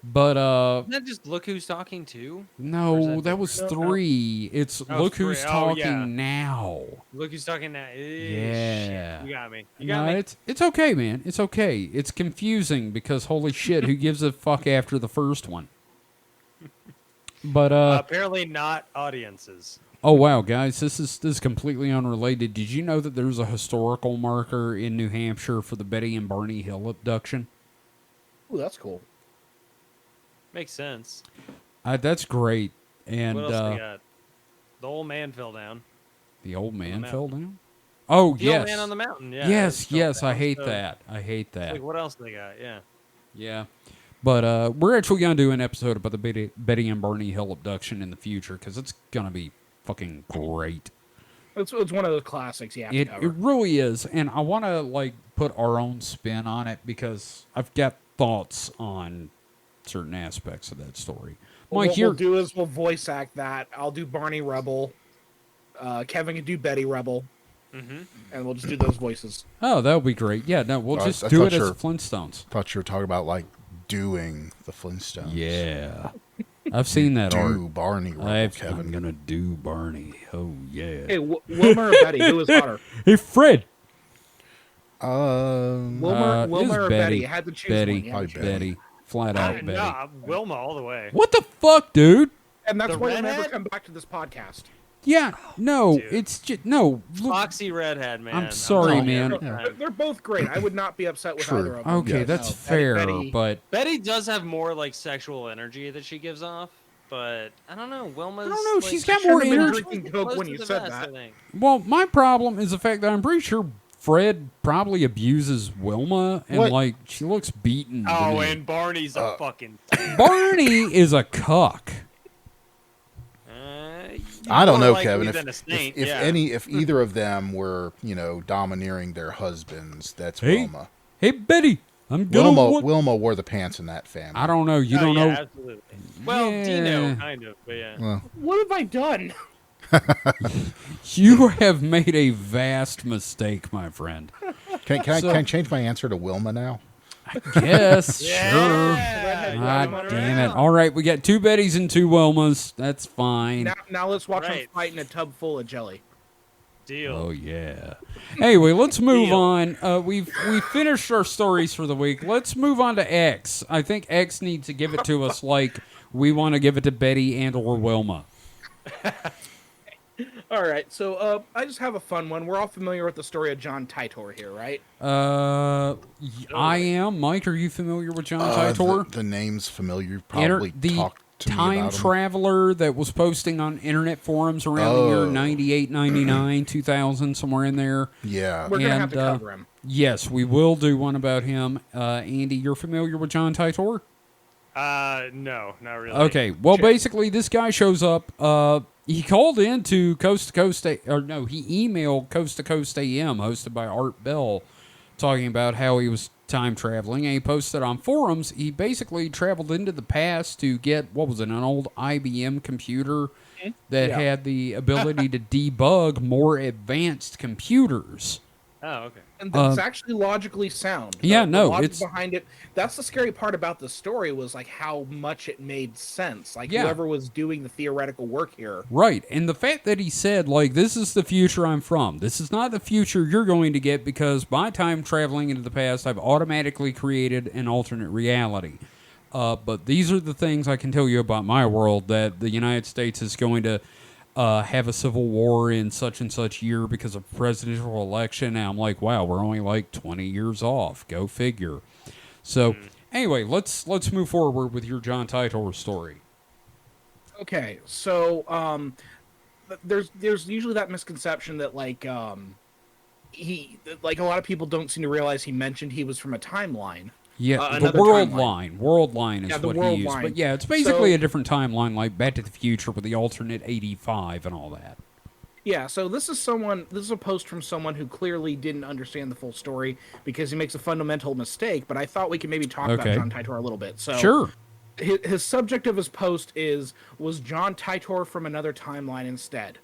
But Isn't that just Look Who's Talking Too? Or no, is that that was No. 3. It's Oh, Look Who's 3. Oh, Talking yeah. Now. Look Who's Talking Now. Yeah. Shit. You got me. You No, got me. it's okay, man. It's okay. It's confusing because holy shit, who gives a fuck after the first one? But Apparently not audiences. oh wow, guys, this is completely unrelated. Did you know that there's a historical marker in New Hampshire for the Betty and Barney Hill abduction? Ooh, that's cool. Makes sense. That's great. And What else we got? The old man fell down. the old man mountain. fell down. Oh The yes, old man on the mountain. Yeah. yes, fell yes. I down, hate so, that. I hate that. Like, what else they got? Yeah. Yeah. But we're actually gonna do an episode about the Betty and Barney Hill abduction in the future because it's gonna be fucking great. It's one of those classics you have to It cover. really is, and I want to like put our own spin on it because I've got thoughts on certain aspects of that story. Mike, What you're we'll do is we'll voice act that. I'll do Barney Rebel. Kevin can do Betty Rebel. And we'll just do those voices. oh, that would be great. Yeah, no, we'll just I do thought it as you're- Flintstones. Thought you were talking about like doing the Flintstones. Yeah, I've seen that art. Do Barney Rebel, I'm Kevin. gonna do Barney. Oh yeah. Hey, Wilmer or Betty? Who is hotter? Hey, Fred. Wilmer, It was Wilmer or Betty? Betty. I had to choose Betty. one. You had to Probably choose Betty. Flat out Betty. Nah, Wilma all the way. What the fuck, dude? And that's The why you'll never redhead? come back to this podcast. Yeah, no, Dude. it's just no. Look, Foxy redhead, man. I'm sorry, telling you man. every time. They're both great. I would not be upset with True. either of them. okay, Yeah, that's No, fair, Betty- but Betty does have more like sexual energy that she gives off, but I don't know. Wilma's. I don't know, like, she's got shouldn't more have been energy. drinking close Coke when to you the said best, that. I think. well, my problem is the fact that I'm pretty sure Fred probably abuses Wilma, and What? like she looks beaten. to Oh, me. and Barney's a fucking. Barney is a cuck. I don't more know, likely Kevin. than a saint, If yeah. if either of them were, domineering their husbands, that's Hey, Wilma. Hey, Betty, I'm gonna. Wilma wore the pants in that family. I don't know. You Oh, don't yeah, know. absolutely. Well, Yeah. Dino, kind of, but yeah. Well, What have I done? You have made a vast mistake, my friend. can I change my answer to Wilma now? Yes, sure. Yeah. God Wilma damn it. around. All right, we got 2 Bettys and 2 Wilmas. That's fine. Now let's watch them Right. fight in a tub full of jelly. Deal. Oh yeah. Anyway, let's move Deal. on. We've finished our stories for the week. Let's move on to X. I think X needs to give it to us like we want to give it to Betty and or Wilma. All right, so I just have a fun one. We're all familiar with the story of John Titor here, right? I am. Mike, are you familiar with John Titor? The name's familiar. You probably The talked to me time about him. traveler that was posting on internet forums around the year Oh. 98, 99, 2000, somewhere in there. Yeah. We're gonna have to And, cover him. Yes, we will do one about him. Andy, you're familiar with John Titor? No, not really. Okay, well, basically, this guy shows up. He called into Coast to Coast, he emailed Coast to Coast AM, hosted by Art Bell, talking about how he was time traveling, and he posted on forums. He basically traveled into the past to get, what was it, an old IBM computer that Yeah. had the ability to debug more advanced computers. Oh, okay. And it's actually logically sound. yeah, no, logic it's- behind it. That's the scary part about the story was like how much it made sense. Like Yeah. whoever was doing the theoretical work here. Right, and the fact that he said, like, this is the future I'm from. This is not the future you're going to get because by time traveling into the past, I've automatically created an alternate reality. But these are the things I can tell you about my world, that the United States is going to have a civil war in such and such year because of presidential election. And I'm like, wow, we're only like 20 years off. Go figure. So anyway, let's move forward with your John Titor story. Okay, so there's usually that misconception that he like a lot of people don't seem to realize he mentioned he was from a timeline. Yeah, the Another world timeline. line. World line is Yeah, the what world he used. line. But yeah, it's basically So- a different timeline, like Back to the Future with the alternate 85 and all that. Yeah, so this is a post from someone who clearly didn't understand the full story because he makes a fundamental mistake, but I thought we could maybe talk about Okay. John Titor a little bit. So Sure. his subject of his post was John Titor from another timeline instead.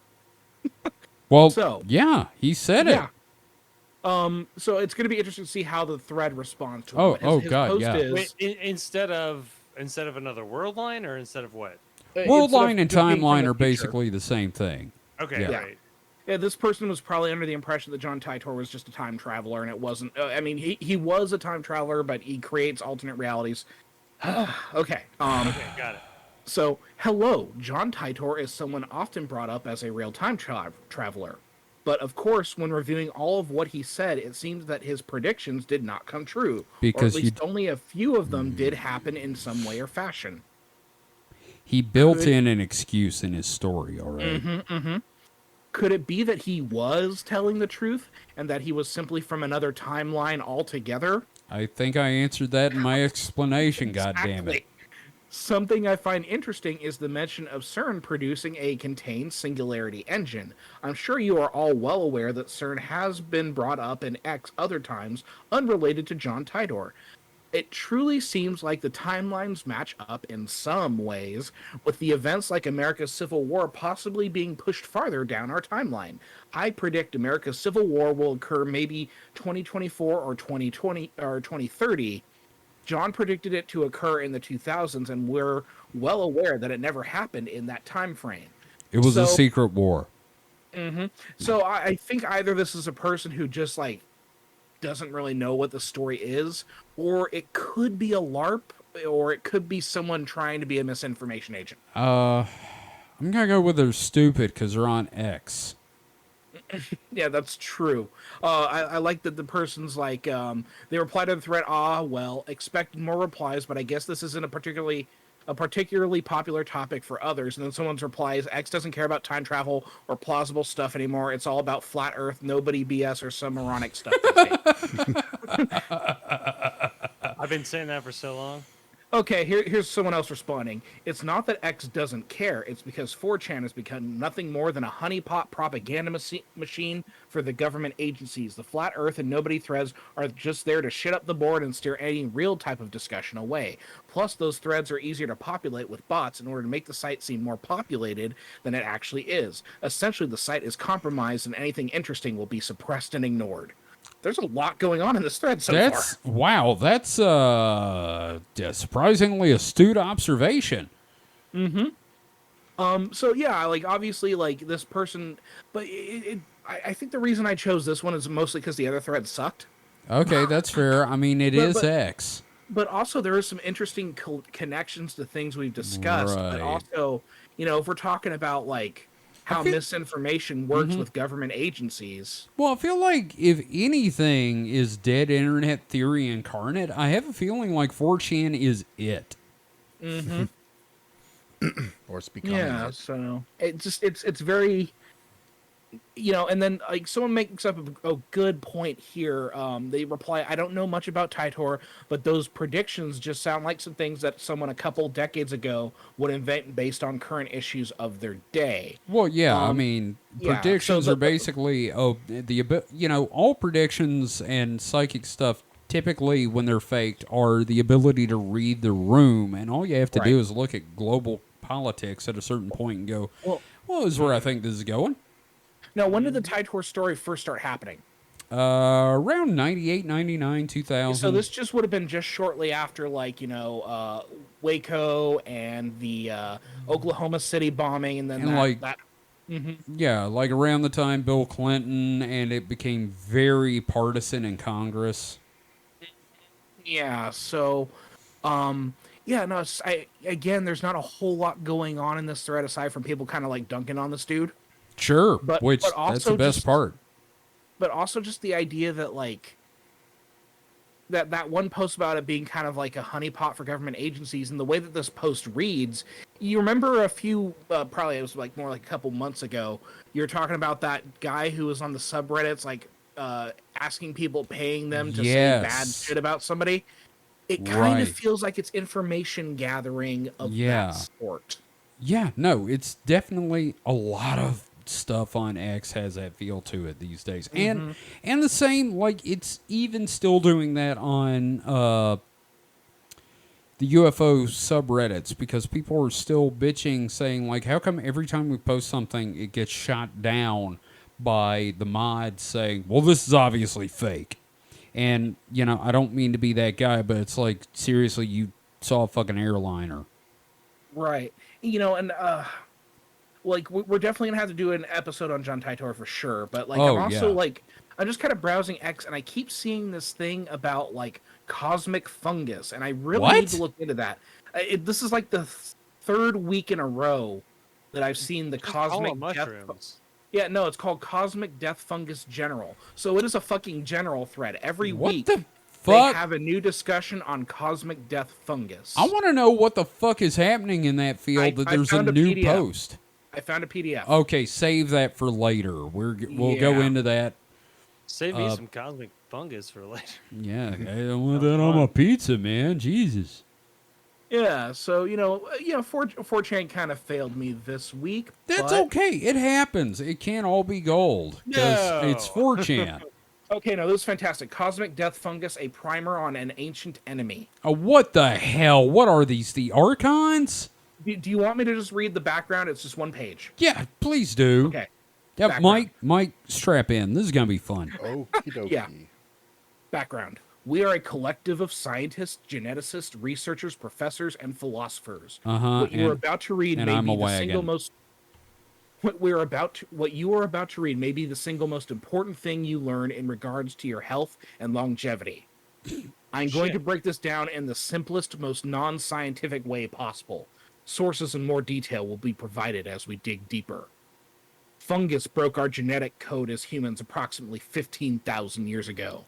Well, So- yeah, he said it. Yeah. So it's going to be interesting to see how the thread responds to Oh, him. oh, God, post yeah. is, Wait, instead of another world line, or instead of what? World instead of line and just being from timeline the are future. basically the same thing. Okay, Yeah. right. Yeah, this person was probably under the impression that John Titor was just a time traveler, and it wasn't. I mean, he was a time traveler, but he creates alternate realities. Okay. Okay, got it. So, hello, John Titor is someone often brought up as a real time traveler. But of course, when reviewing all of what he said, it seems that his predictions did not come true. Because or at least only a few of them did happen in some way or fashion. He built Could- in an excuse in his story already. Could it be that he was telling the truth and that he was simply from another timeline altogether? I think I answered that in my explanation, goddammit. Exactly. Something I find interesting is the mention of CERN producing a contained singularity engine. I'm sure you are all well aware that CERN has been brought up in X other times unrelated to John Titor. It truly seems like the timelines match up in some ways, with the events like America's Civil War possibly being pushed farther down our timeline. I predict America's Civil War will occur maybe 2024 or 2020 or 2030. John predicted it to occur in the 2000s, and we're well aware that it never happened in that time frame. It was a So- secret war. So I think either this is a person who just doesn't really know what the story is, or it could be a LARP, or it could be someone trying to be a misinformation agent. I'm gonna go with they're stupid because they're on X. Yeah, that's true. I like that the person's they reply to the thread, well, expected more replies, but I guess this isn't a particularly popular topic for others. And then someone's replies, X doesn't care about time travel or plausible stuff anymore. It's all about flat Earth, nobody BS, or some moronic stuff. I've been saying that for so long. Okay, here's someone else responding. It's not that X doesn't care. It's because 4chan has become nothing more than a honeypot propaganda machine for the government agencies. The flat Earth and nobody threads are just there to shit up the board and steer any real type of discussion away. Plus, those threads are easier to populate with bots in order to make the site seem more populated than it actually is. Essentially, the site is compromised and anything interesting will be suppressed and ignored. There's a lot going on in this thread so That's far. wow. That's a surprisingly astute observation. So yeah, obviously, this person, but I think the reason I chose this one is mostly because the other thread sucked. Okay, that's fair. I mean, it is But- X. But also, there is some interesting connections to things we've discussed. Right. But also, if we're talking about how feel- misinformation works with government agencies, Well, I feel like if anything is dead internet theory incarnate, I have a feeling like 4chan is it. Or it's becoming yeah. it. So it's very. And then someone makes up a good point here. They reply, I don't know much about Titor, but those predictions just sound like some things that someone a couple decades ago would invent based on current issues of their day. Well, yeah, I mean, yeah, predictions so are the- basically all predictions and psychic stuff. Typically, when they're faked, are the ability to read the room, and all you have to do Right. is look at global politics at a certain point and go, Well- "Well, this is where I think this is going." Now, when did the Titor story first start happening? Around 98, 99, 2000. So this just would have been just shortly after, Waco and the Oklahoma City bombing, and then And, that. Yeah, like around the time Bill Clinton, and it became very partisan in Congress. Yeah, so Yeah, no, again, there's not a whole lot going on in this thread aside from people kind of like dunking on this dude. Sure, But which but that's the also best just part. but also just the idea that like that one post about it being kind of like a honeypot for government agencies, and the way that this post reads, you remember a few probably it was like more like a couple months ago, you were talking about that guy who was on the subreddits like asking people, paying them to say bad Yes. shit about somebody. It kind of Right. feels like it's information gathering of Yeah. that sort. Yeah, no, it's definitely a lot of stuff on X has that feel to it these days. And the same, like, it's even still doing that on the UFO subreddits, because people are still bitching, saying, like, how come every time we post something it gets shot down by the mods saying, well, this is obviously fake. And, you know, I don't mean to be that guy, but it's like, seriously, you saw a fucking airliner. Right. You know, and like we're definitely gonna have to do an episode on John Titor for sure. But like Oh, I'm also yeah. like I'm just kind of browsing X and I keep seeing this thing about like cosmic fungus, and I really need What? to look into that. This is like the third week in a row that I've seen the Just call cosmic them death. mushrooms. Yeah, no, it's called Cosmic Death Fungus General. So it is a fucking general thread. Every What week the they fuck? have a new discussion on cosmic death fungus. I want to know what the fuck is happening in that field that I there's a found a new PDF. post. I found a PDF. Okay, save that for later. We'll go Yeah. into that. Save me some cosmic fungus for later. Yeah, I don't want that on my pizza, man. Jesus. Yeah, so 4chan kind of failed me this week. That's but... okay. It happens. It can't all be gold. 'Cause it's No. 4chan. Okay, no, this is fantastic. Cosmic Death Fungus, a primer on an ancient enemy. What the hell? What are these? The Archons? Do you want me to just read the background? It's just one page. Yeah, please do. Okay. Yeah, Background. Mike, strap in. This is gonna be fun. Okie dokie. Yeah. Background. We are a collective of scientists, geneticists, researchers, professors, and philosophers. What you are about to read and may I'm a be the wagon. single most. What you are about to read may be the single most important thing you learn in regards to your health and longevity. I'm going to break this down in the simplest, most non-scientific way possible. Sources and more detail will be provided as we dig deeper. Fungus broke our genetic code as humans approximately 15,000 years ago.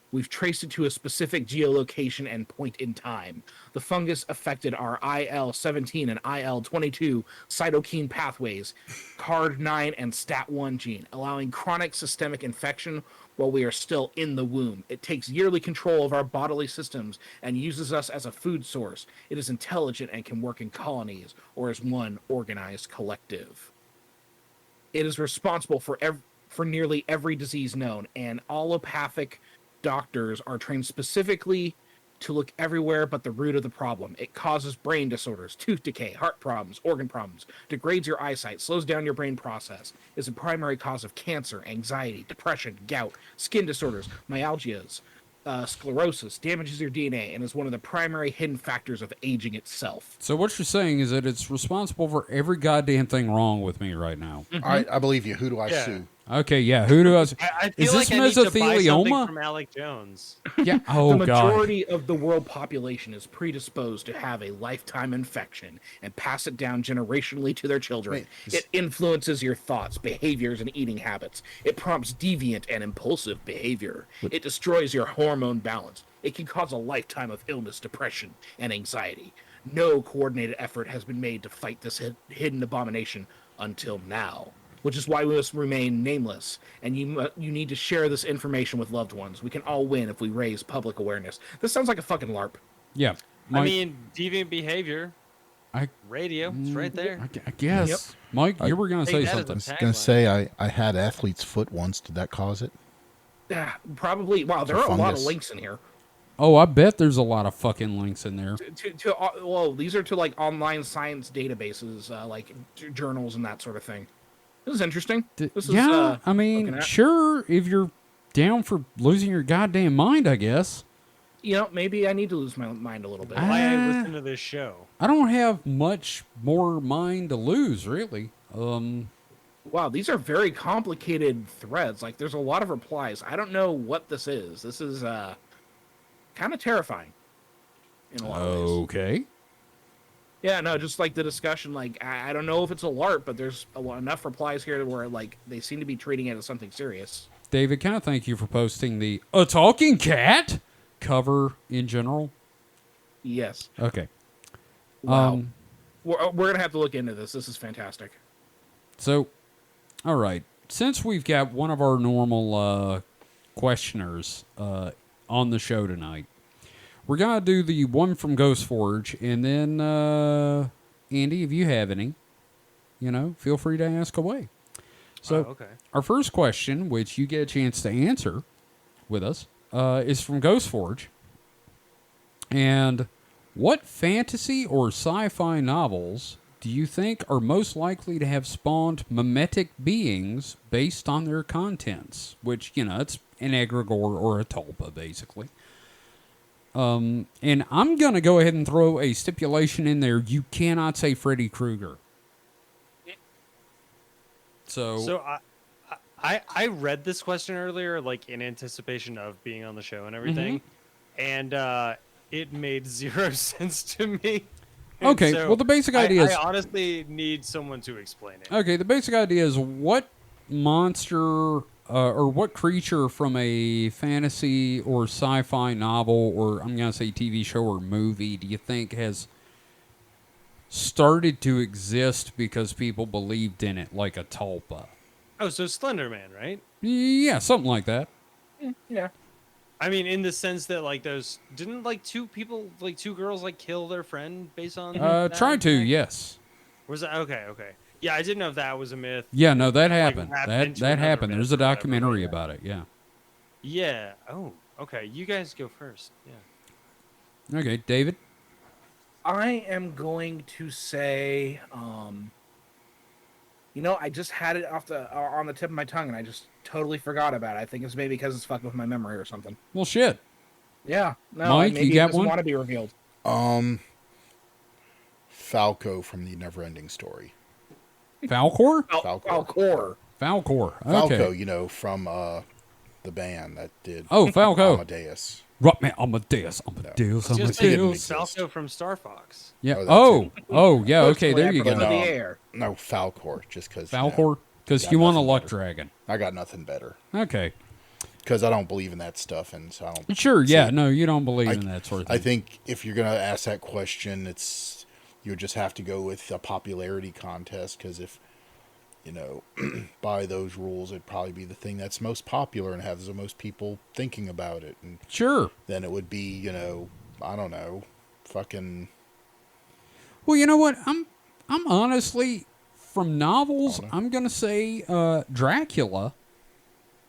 We've traced it to a specific geolocation and point in time. The fungus affected our IL-17 and IL-22 cytokine pathways, CARD9 and STAT1 gene, allowing chronic systemic infection while we are still in the womb. It takes yearly control of our bodily systems and uses us as a food source. It is intelligent and can work in colonies or as one organized collective. It is responsible for nearly every disease known, and allopathic doctors are trained specifically to look everywhere but the root of the problem. It causes brain disorders, tooth decay, heart problems, organ problems, degrades your eyesight, slows down your brain process, is a primary cause of cancer, anxiety, depression, gout, skin disorders, myalgias, sclerosis, damages your DNA, and is one of the primary hidden factors of aging itself. So what you're saying is that it's responsible for every goddamn thing wrong with me right now. All right, I believe you. Who do I sue? Okay, yeah. Who do I? I Is feel this like I need to buy something mesothelioma? from Alec Jones. Yeah. Oh The god. majority of the world population is predisposed to have a lifetime infection and pass it down generationally to their children. It influences your thoughts, behaviors, and eating habits. It prompts deviant and impulsive behavior. It destroys your hormone balance. It can cause a lifetime of illness, depression, and anxiety. No coordinated effort has been made to fight this hidden abomination until now, which is why we must remain nameless, and you need to share this information with loved ones. We can all win if we raise public awareness. This sounds like a fucking LARP. Yeah. I Mike, mean, deviant behavior. Radio, it's right there. I guess. Yep. Mike, you were gonna say that as a something. I was Tagline. going to say I had athlete's foot once. Did that cause it? Probably. Wow, there a are a lot of fungus. links in here. Oh, I bet there's a lot of fucking links in there. Well, these are to like online science databases, like journals and that sort of thing. This is interesting. This is, Yeah, I looking mean, at- sure, if you're down for losing your goddamn mind, I guess. Maybe I need to lose my mind a little bit. Why I listen to this show. I don't have much more mind to lose, really. Wow, these are very complicated threads. Like, there's a lot of replies. I don't know what this is. This is kind of terrifying in a lot of ways. Okay. Yeah, no, just like the discussion, like I don't know if it's a LARP, but there's enough replies here where like they seem to be treating it as something serious. David, can I thank you for posting the A Talking Cat cover in general? Yes. Okay. Wow. We're gonna have to look into this. This is fantastic. So, all right. Since we've got one of our normal questioners on the show tonight, we're going to do the one from Ghost Forge, and then, Andy, if you have any, feel free to ask away. So, okay. our first question, which you get a chance to answer with us, is from Ghost Forge. And what fantasy or sci-fi novels do you think are most likely to have spawned mimetic beings based on their contents? Which, it's an egregore or a tulpa, basically. And I'm going to go ahead and throw a stipulation in there. You cannot say Freddy Krueger. So I read this question earlier, like in anticipation of being on the show and everything, and it made zero sense to me. And Okay, so well, the basic idea is... I honestly need someone to explain it. Okay, the basic idea is what monster or what creature from a fantasy or sci-fi novel, or I'm going to say TV show or movie, do you think has started to exist because people believed in it, like a tulpa? Oh, so Slender Man, right? Yeah, something like that. Yeah. I mean, in the sense that like those didn't like two girls like kill their friend based on that? Tried to, yes. Was that okay? Yeah, I didn't know if that was a myth. Yeah, no, that Like, happened. wrapped That into that another happened. myth There's a or whatever, documentary yeah. about it. Yeah. Yeah. Oh, okay. You guys go first. Yeah. Okay, David. I am going to say, I just had it on the tip of my tongue, and I just totally forgot about it. I think it's maybe because it's fucked with my memory or something. Well, shit. Yeah, no, Mike, maybe you got it doesn't one? want to be revealed. Falco from the Neverending Story. Falcor? Falcor. Falcor. Falco, Okay. from the band that did Oh, Falco. Amadeus. Right, man. Amadeus. Just Amadeus. Falco from Star Fox. Yeah. Oh, that Oh, yeah. Okay, there you But go. no. no, the air. no, Falcor, just because. Falcor? Because got you want a nothing luck better. dragon. I got nothing better Okay. because I don't believe in that stuff, and so I don't. Sure, see yeah. it. No, you don't believe in that sort of thing. I think if you're gonna ask that question, you just have to go with a popularity contest because if by those rules, it'd probably be the thing that's most popular and has the most people thinking about it, and Sure. then it would be I don't know, fucking. Well, you know what? I'm honestly, from novels, I'm going to say Dracula.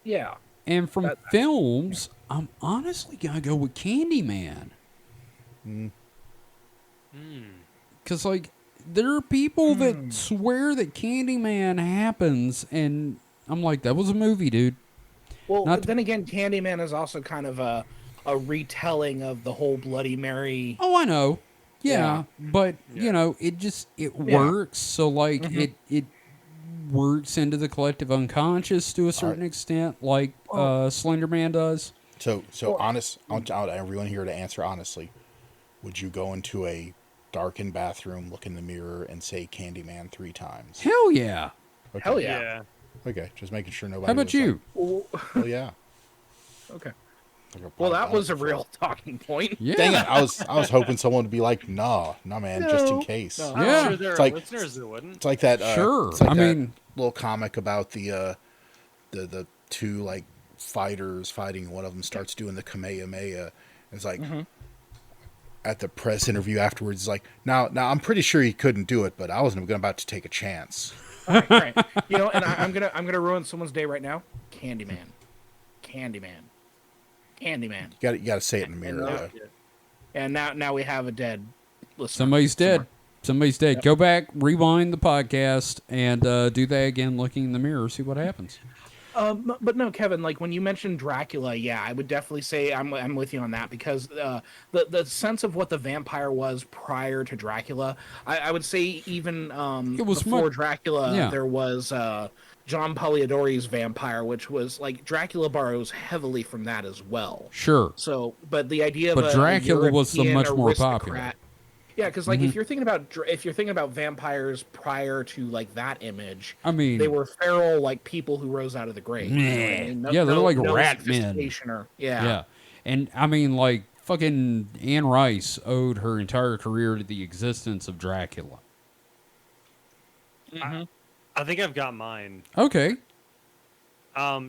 Yeah. And from That- films, I'm honestly going to go with Candyman. Because, like, there are people that swear that Candyman happens, and I'm like, that was a movie, dude. Well, Not then again, Candyman is also kind of a retelling of the whole Bloody Mary. Oh, I know. Yeah, Yeah. but, it works. So, like, it works into the collective unconscious to a certain extent, like Slender Man does. So honest, I want everyone here to answer honestly. Would you go into a darkened bathroom, look in the mirror, and say Candyman 3 times? Hell yeah. Okay. Hell yeah. Okay, just making sure nobody. How about was you? Well, Like, oh yeah. okay. Like Well, that was a real talking point. Yeah. Dang it! I was hoping someone would be like, nah, man, just in case. No. I'm Yeah. sure there are It's like- listeners that wouldn't. It's like that. Sure. It's like I that mean- little comic about the two like fighters fighting. One of them starts doing the Kamehameha. It's like at the press interview afterwards, it's like, now I'm pretty sure he couldn't do it, but I wasn't about to take a chance. All right. And I'm gonna ruin someone's day right now. Candyman. You got to say it in the mirror. though. And now we have a dead listener. Somebody's dead. Somebody's dead. Go back, rewind the podcast, and do that again, looking in the mirror, see what happens. But no, Kevin. Like when you mentioned Dracula, yeah, I would definitely say I'm with you on that because the sense of what the vampire was prior to Dracula, I would say even It was before much- Dracula, yeah. there was John Polidori's vampire, which was like Dracula borrows heavily from that as well. Sure. So, but the idea But of Dracula was the European much more popular. aristocrat- Yeah, because like if you're thinking about vampires prior to like that image, I mean, they were feral like people who rose out of the grave. You know what I mean? yeah, they're like rat men. sophistication yeah. Yeah. And I mean, like, fucking Anne Rice owed her entire career to the existence of Dracula. I think I've got mine. Okay.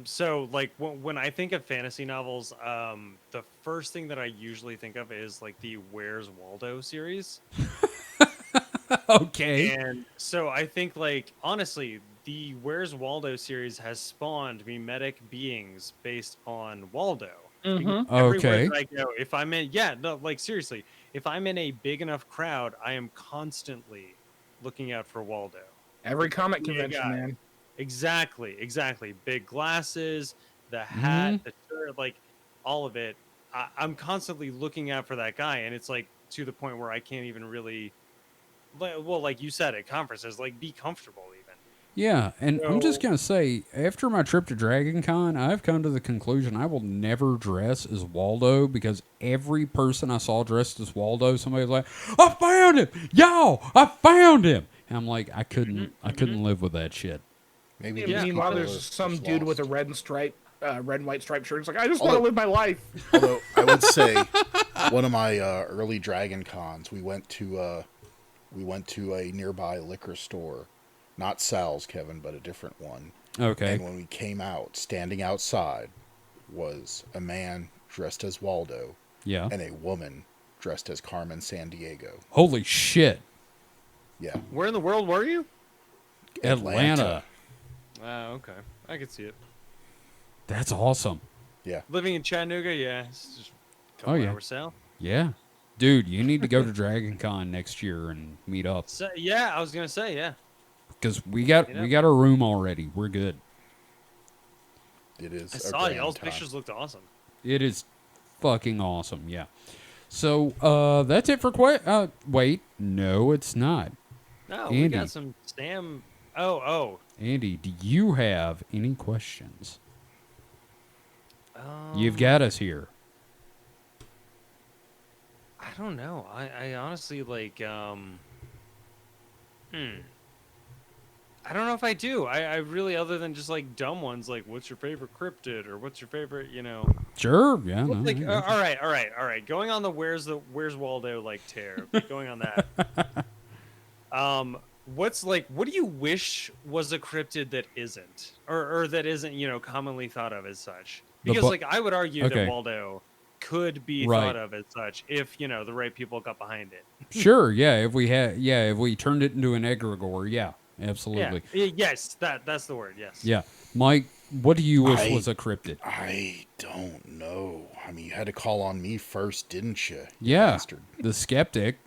So like when I think of fantasy novels, the first thing that I usually think of is like the Where's Waldo series. Okay. And so I think, like, honestly, the Where's Waldo series has spawned mimetic beings based on Waldo. Because everywhere Okay. that I go, if I'm in, yeah, no, like, seriously, if I'm in a big enough crowd, I am constantly looking out for Waldo. Every comic Yeah, convention, guy. man. Exactly. Big glasses, the hat, the shirt, like, all of it. I'm constantly looking out for that guy, and it's, like, to the point where I can't even really, well, like you said at conferences, like, be comfortable even. Yeah, and I'm just So- going to say, after my trip to Dragon Con, I've come to the conclusion I will never dress as Waldo because every person I saw dressed as Waldo, somebody was like, I found him! Yo, I found him! And I'm like, I couldn't live with that shit. Maybe Yeah. Meanwhile, people there's are some just dude with a lost. red and white striped shirt. It's like, I just want to live my life. Although I would say one of my early Dragon Cons, we went to a nearby liquor store, not Sal's, Kevin, but a different one. Okay. And when we came out, standing outside was a man dressed as Waldo Yeah. and a woman dressed as Carmen Sandiego. Holy shit. Yeah, Where in the world were you? Atlanta. Oh, okay. I could see it. That's awesome. yeah. Living in Chattanooga, yeah. It's just a couple yeah. hours south. Yeah. Dude, you need to go to Dragon Con next year and meet up. So, yeah, I was going to say, yeah. Because we got a room already. We're good. It is. I a saw grand y'all's time. pictures looked awesome. It is fucking awesome, yeah. So, that's it for wait, no, it's not. No, we Andy. got some Sam. Oh. Andy, do you have any questions? Um, You've got us here. I don't know. I honestly, like, I don't know if I do. I really, other than just, like, dumb ones, like, what's your favorite cryptid? Or what's your favorite, Sure, yeah. No, like, yeah. all right. Going on the Where's Waldo, like, tear. Going on that. What do you wish was a cryptid that isn't? Or that isn't, commonly thought of as such? Because, like, I would argue Okay. that Waldo could be Right. thought of as such if, the right people got behind it. Sure, yeah. If we turned it into an egregore, yeah, absolutely. Yes, that's the word, yes. Yeah. Mike, what do you wish was a cryptid? I don't know. I mean, you had to call on me first, didn't you? you Yeah, bastard? the skeptic.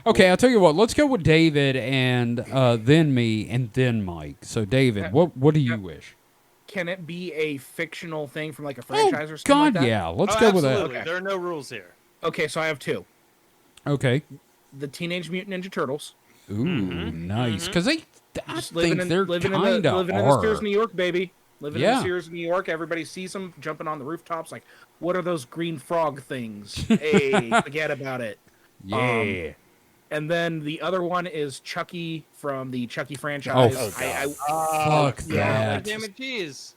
Okay, I'll tell you what. Let's go with David and then me and then Mike. So, David, what do you wish? Can it be a fictional thing from like a franchise or something God, like that? yeah. Let's Oh, go with absolutely. that. Okay. There are no rules here. Okay, so I have two. Okay. The Teenage Mutant Ninja Turtles. Ooh, nice. Because I Just think they're living kind in the of Sears, are. New York, baby. Living in Yeah. the Sears, New York. Everybody sees them jumping on the rooftops. Like, what are those green frog things? Hey, forget about it. Yeah. And then the other one is Chucky from the Chucky franchise. Oh, God. Fuck yeah, that. Damn it, jeez.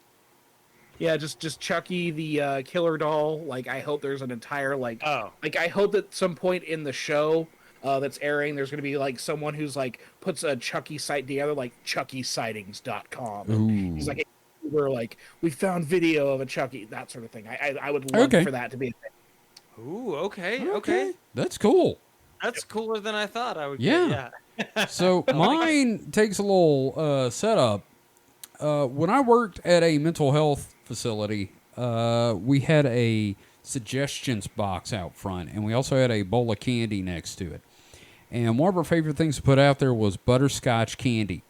Yeah, just Chucky the killer doll. Like, I hope there's an entire Oh. like I hope at some point in the show that's airing, there's gonna be like someone who's like puts a Chucky site together, like ChuckySightings.com. And he's Ooh. like, we're like, we found video of a Chucky, that sort of thing. I would love Okay. for that to be a thing. Ooh, okay. That's cool. That's cooler than I thought I would Yeah. get. Yeah. So mine takes a little setup. When I worked at a mental health facility, we had a suggestions box out front, and we also had a bowl of candy next to it. And one of our favorite things to put out there was butterscotch candy.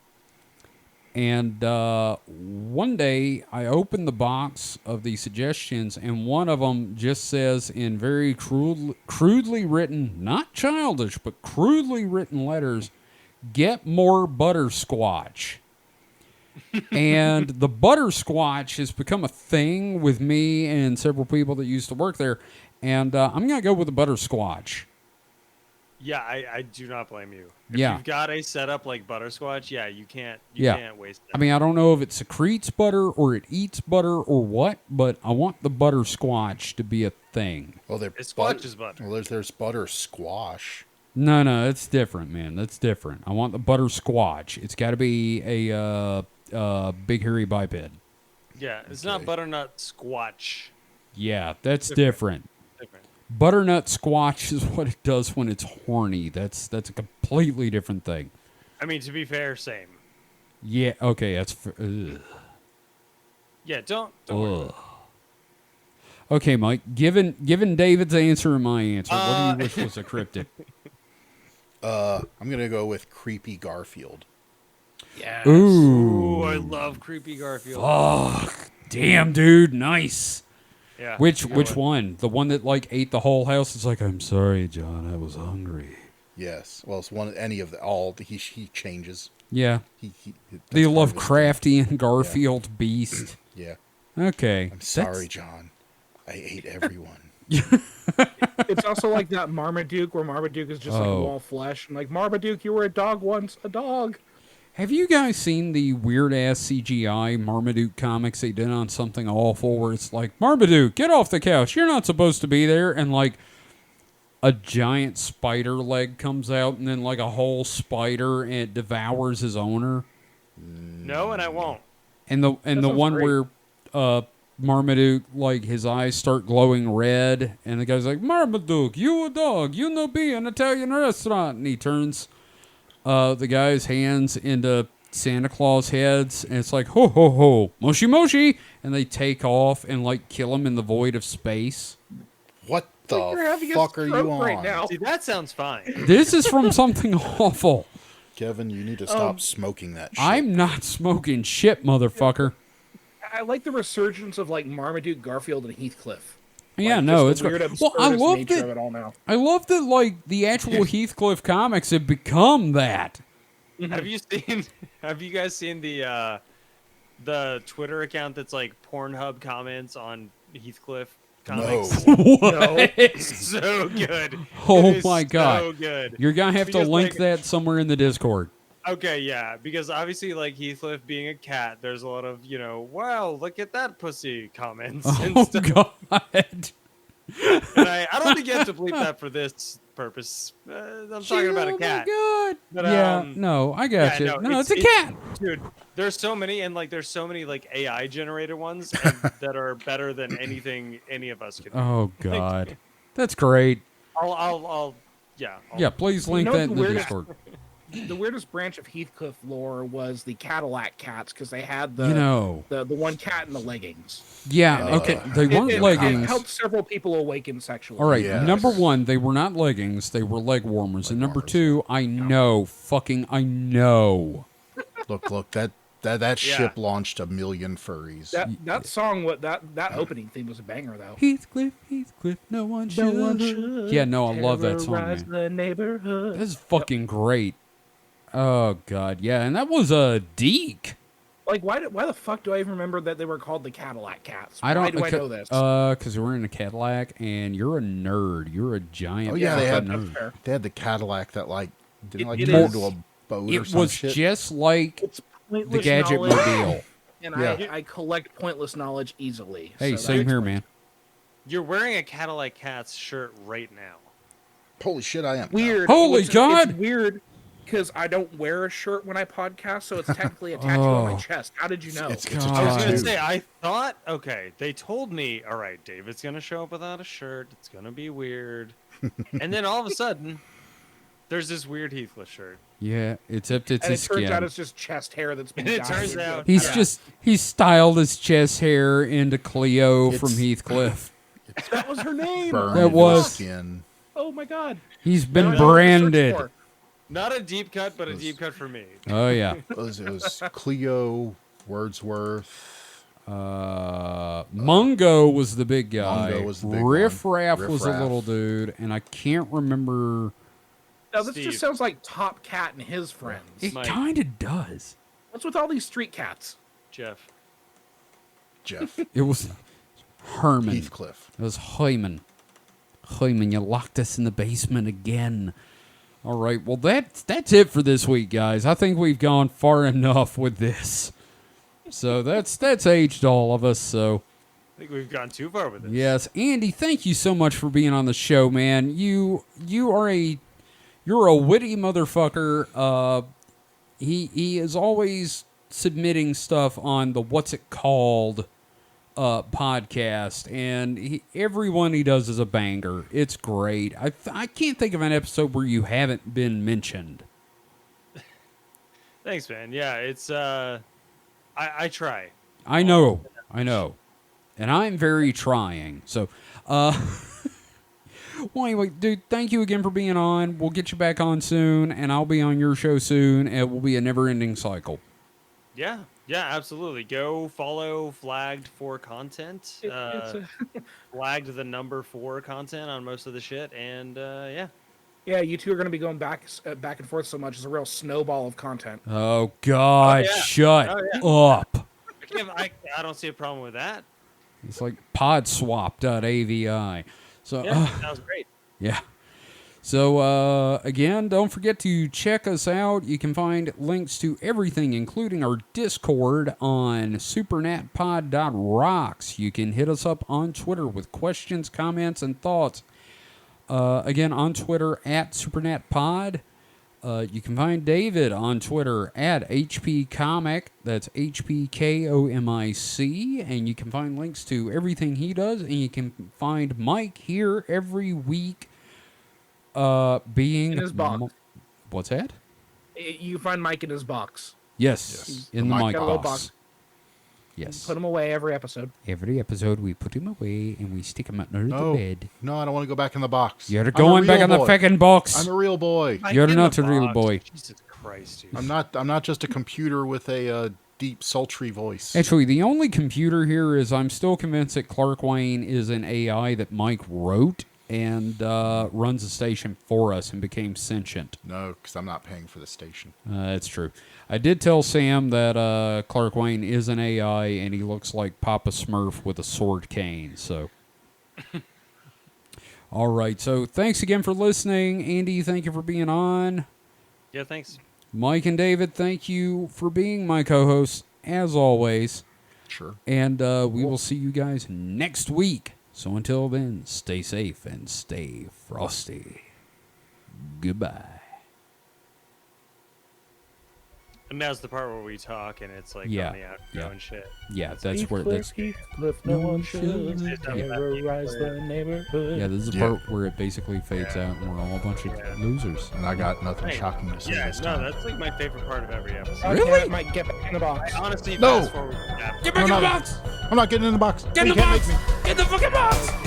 And one day, I opened the box of the suggestions, and one of them just says in very crudely written, not childish, but crudely written letters, "Get more butterscotch." And the butterscotch has become a thing with me and several people that used to work there. And I'm going to go with the butterscotch. Yeah, I do not blame you. If Yeah. you've got a setup like butterscotch, yeah, you can't waste that. I mean, I don't know if it secretes butter or it eats butter or what, but I want the butterscotch to be a thing. Well, It's squash is butter. Well, there's butter squash. No, it's different, man. That's different. I want the butterscotch. It's got to be a big hairy biped. Yeah, it's not butternut squash. Yeah, that's different. Different. Butternut squash is what it does when it's horny. That's a completely different thing. I mean, to be fair, same. Yeah, okay, that's... ugh. Yeah, don't worry. Ugh. Okay, Mike, given David's answer and my answer, what do you wish was a cryptic? I'm gonna go with Creepy Garfield. Yeah. Ooh. Ooh, I love creepy Garfield. Fuck. Damn, dude, nice. Yeah. Which you know what? one? The one that like ate the whole house? It's like, I'm sorry, John, I was hungry. Yes. Well, it's one any of the all. He changes. Yeah. He The that's part of his Lovecraftian Garfield beast. thing. Yeah. Okay. I'm sorry, John. I ate everyone. It's also like that Marmaduke, where Marmaduke is just like Oh. all flesh. And like, Marmaduke, you were a dog once. A dog. Have you guys seen the weird ass CGI Marmaduke comics they did on Something Awful, where it's like, Marmaduke, get off the couch. You're not supposed to be there. And like a giant spider leg comes out and then like a whole spider and it devours his owner. No, and I won't. And the sounds one great. where Marmaduke, like his eyes start glowing red, and the guy's like, Marmaduke, you a dog, you no be an Italian restaurant, and he turns the guy's hands into Santa Claus heads, and it's like, ho ho ho, moshi moshi, and they take off and like kill him in the void of space. What You're having the a fuck are you stroke on? right now. See, that sounds fine. This is from Something Awful. Kevin, you need to stop smoking that shit. I'm not smoking shit, motherfucker. I like the resurgence of like Marmaduke, Garfield, and Heathcliff. Yeah, Like, no, just it's the great. weird, Well, I absurdist love nature that. of it all now. I love that, like, the actual Heathcliff comics have become that. Have you guys seen the Twitter account that's like Pornhub comments on Heathcliff comics? No. No. So good. Oh It is my God. So good. You're going to have to Because, link like- that somewhere in the Discord. Okay, yeah, because obviously, like Heathcliff being a cat, there's a lot of, wow, look at that pussy comments and Oh, stuff. God. And I don't think you have to bleep that for this purpose. I'm talking about a cat. Oh, my God. But, yeah, um, no, I got yeah, you. no, No, it's a cat. Dude, there's so many, and like there's so many like AI generated ones that are better than anything any of us could do. Oh, God. That's great. I'll Yeah, please link know that the in the weirdest- Discord. The weirdest branch of Heathcliff lore was the Cadillac cats, because they had the You know. the one cat in the leggings. Yeah, And okay. They weren't it leggings. helped several people awaken sexually. All right, Yes. number one, they were not leggings. They were leg warmers. And number warmers. two, I know. Look, that ship launched 1 million furries. That song, that opening theme was a banger though. Heathcliff, no one should. Yeah, no, I love that song, Terrorize man. the neighborhood. This is fucking great. Oh, God, yeah. And that was a Deke. Like, why the fuck do I even remember that they were called the Cadillac Cats? I don't Why do I know this? Because they were in a Cadillac, and you're a nerd. You're a giant Oh, yeah, they fucking had- nerd. fair. They had the Cadillac that didn't It turn is- into a boat or It some was shit. just like It's the pointless Gadget knowledge, Mobile. and Yeah. I collect pointless knowledge easily. Hey, so same that- here, man. You're wearing a Cadillac Cats shirt right now. Holy shit, I am. Weird. Holy It's God! weird because I don't wear a shirt when I podcast, so it's technically a tattoo on Oh. my chest. How did you know? It's a God. I was gonna tattoo. say, I thought, okay, they told me, all right, David's gonna show up without a shirt. It's gonna be weird. And then all of a sudden, there's this weird Heathcliff shirt. Yeah, except it's and it his turns skin. out it's just chest hair that's been. And it dyed turns with out- the- He's styled his chest hair into Cleo from It's- Heathcliff. that was her name. Burned That into the was- skin. Oh my god. He's Now I been know what to search branded. for. Not a deep cut, but a deep cut for me. Oh yeah. It was Cleo, Wordsworth. Mungo was the big guy. Mungo was the big Riff one. Raff Riff was a Raff. little dude, and I can't remember. Now this Steve. just sounds like Top Cat and his friends. It Mike. kind of does. What's with all these street cats? Jeff. Jeff It was Herman. Heathcliff. It was Hyman. Hyman, you locked us in the basement again. All right. Well, that's it for this week, guys. I think we've gone far enough with this. So that's aged all of us. So I think we've gone too far with this. yes, Andy, thank you so much for being on the show, man. You're a witty motherfucker. He is always submitting stuff on the What's It Called podcast, and every one he does is a banger. It's great. I can't think of an episode where you haven't been mentioned. Thanks, man. Yeah, it's I try. I know, and I'm very trying. So, well, anyway, dude, thank you again for being on. We'll get you back on soon, and I'll be on your show soon. It will be a never-ending cycle. Yeah, absolutely. Go follow Flagged for content. Flagged the number 4 content on most of the shit, and yeah. Yeah, you two are going to be going back and forth so much. It's a real snowball of content. Oh, God, Oh, yeah. shut up. I don't see a problem with that. It's like podswap.avi. So, Yeah, sounds great. yeah. So, again, don't forget to check us out. You can find links to everything, including our Discord, on supernatpod.rocks. You can hit us up on Twitter with questions, comments, and thoughts. Again, on Twitter, at supernatpod. You can find David on Twitter at HPComic. That's HPKOMIC. And you can find links to everything he does. And you can find Mike here every week. Being In his box. What's that? You find Mike in his box. Yes, in the Mike mic got a little box. box. Yes. Put him away every episode. Every episode, we put him away and we stick him under No, the bed. no, I don't want to go back in the box. You're I'm a going back real in the boy. fucking box. I'm a real boy. You're In not the a real box. boy. Jesus Christ, dude. I'm not just a computer with a deep, sultry voice. Actually, the only computer here is I'm still convinced that Clark Wayne is an AI that Mike wrote and runs the station for us and became sentient. No, because I'm not paying for the station. That's true. I did tell Sam that Clark Wayne is an AI and he looks like Papa Smurf with a sword cane. So, all right. So, thanks again for listening, Andy. Thank you for being on. Yeah, thanks. Mike and David, thank you for being my co-hosts as always. Sure. And we will see you guys next week. So until then, stay safe and stay frosty. Goodbye. And now's the part where we talk and it's like Yeah, on the outro yeah. and shit. Yeah, that's where that's Heathcliff, no one should terrorize the neighborhood. yeah. This is the Yeah. part where it basically fades out and we're all a bunch of losers. And I got nothing Hey, shocking to say Yeah, this no, time. that's like my favorite part of every episode. Okay, Really? Mike, get back in the box. I honestly No. fast forward to that. Get back No, in the no. box! I'm not getting in the box. Get in You the can't box! make me. Get the fucking box!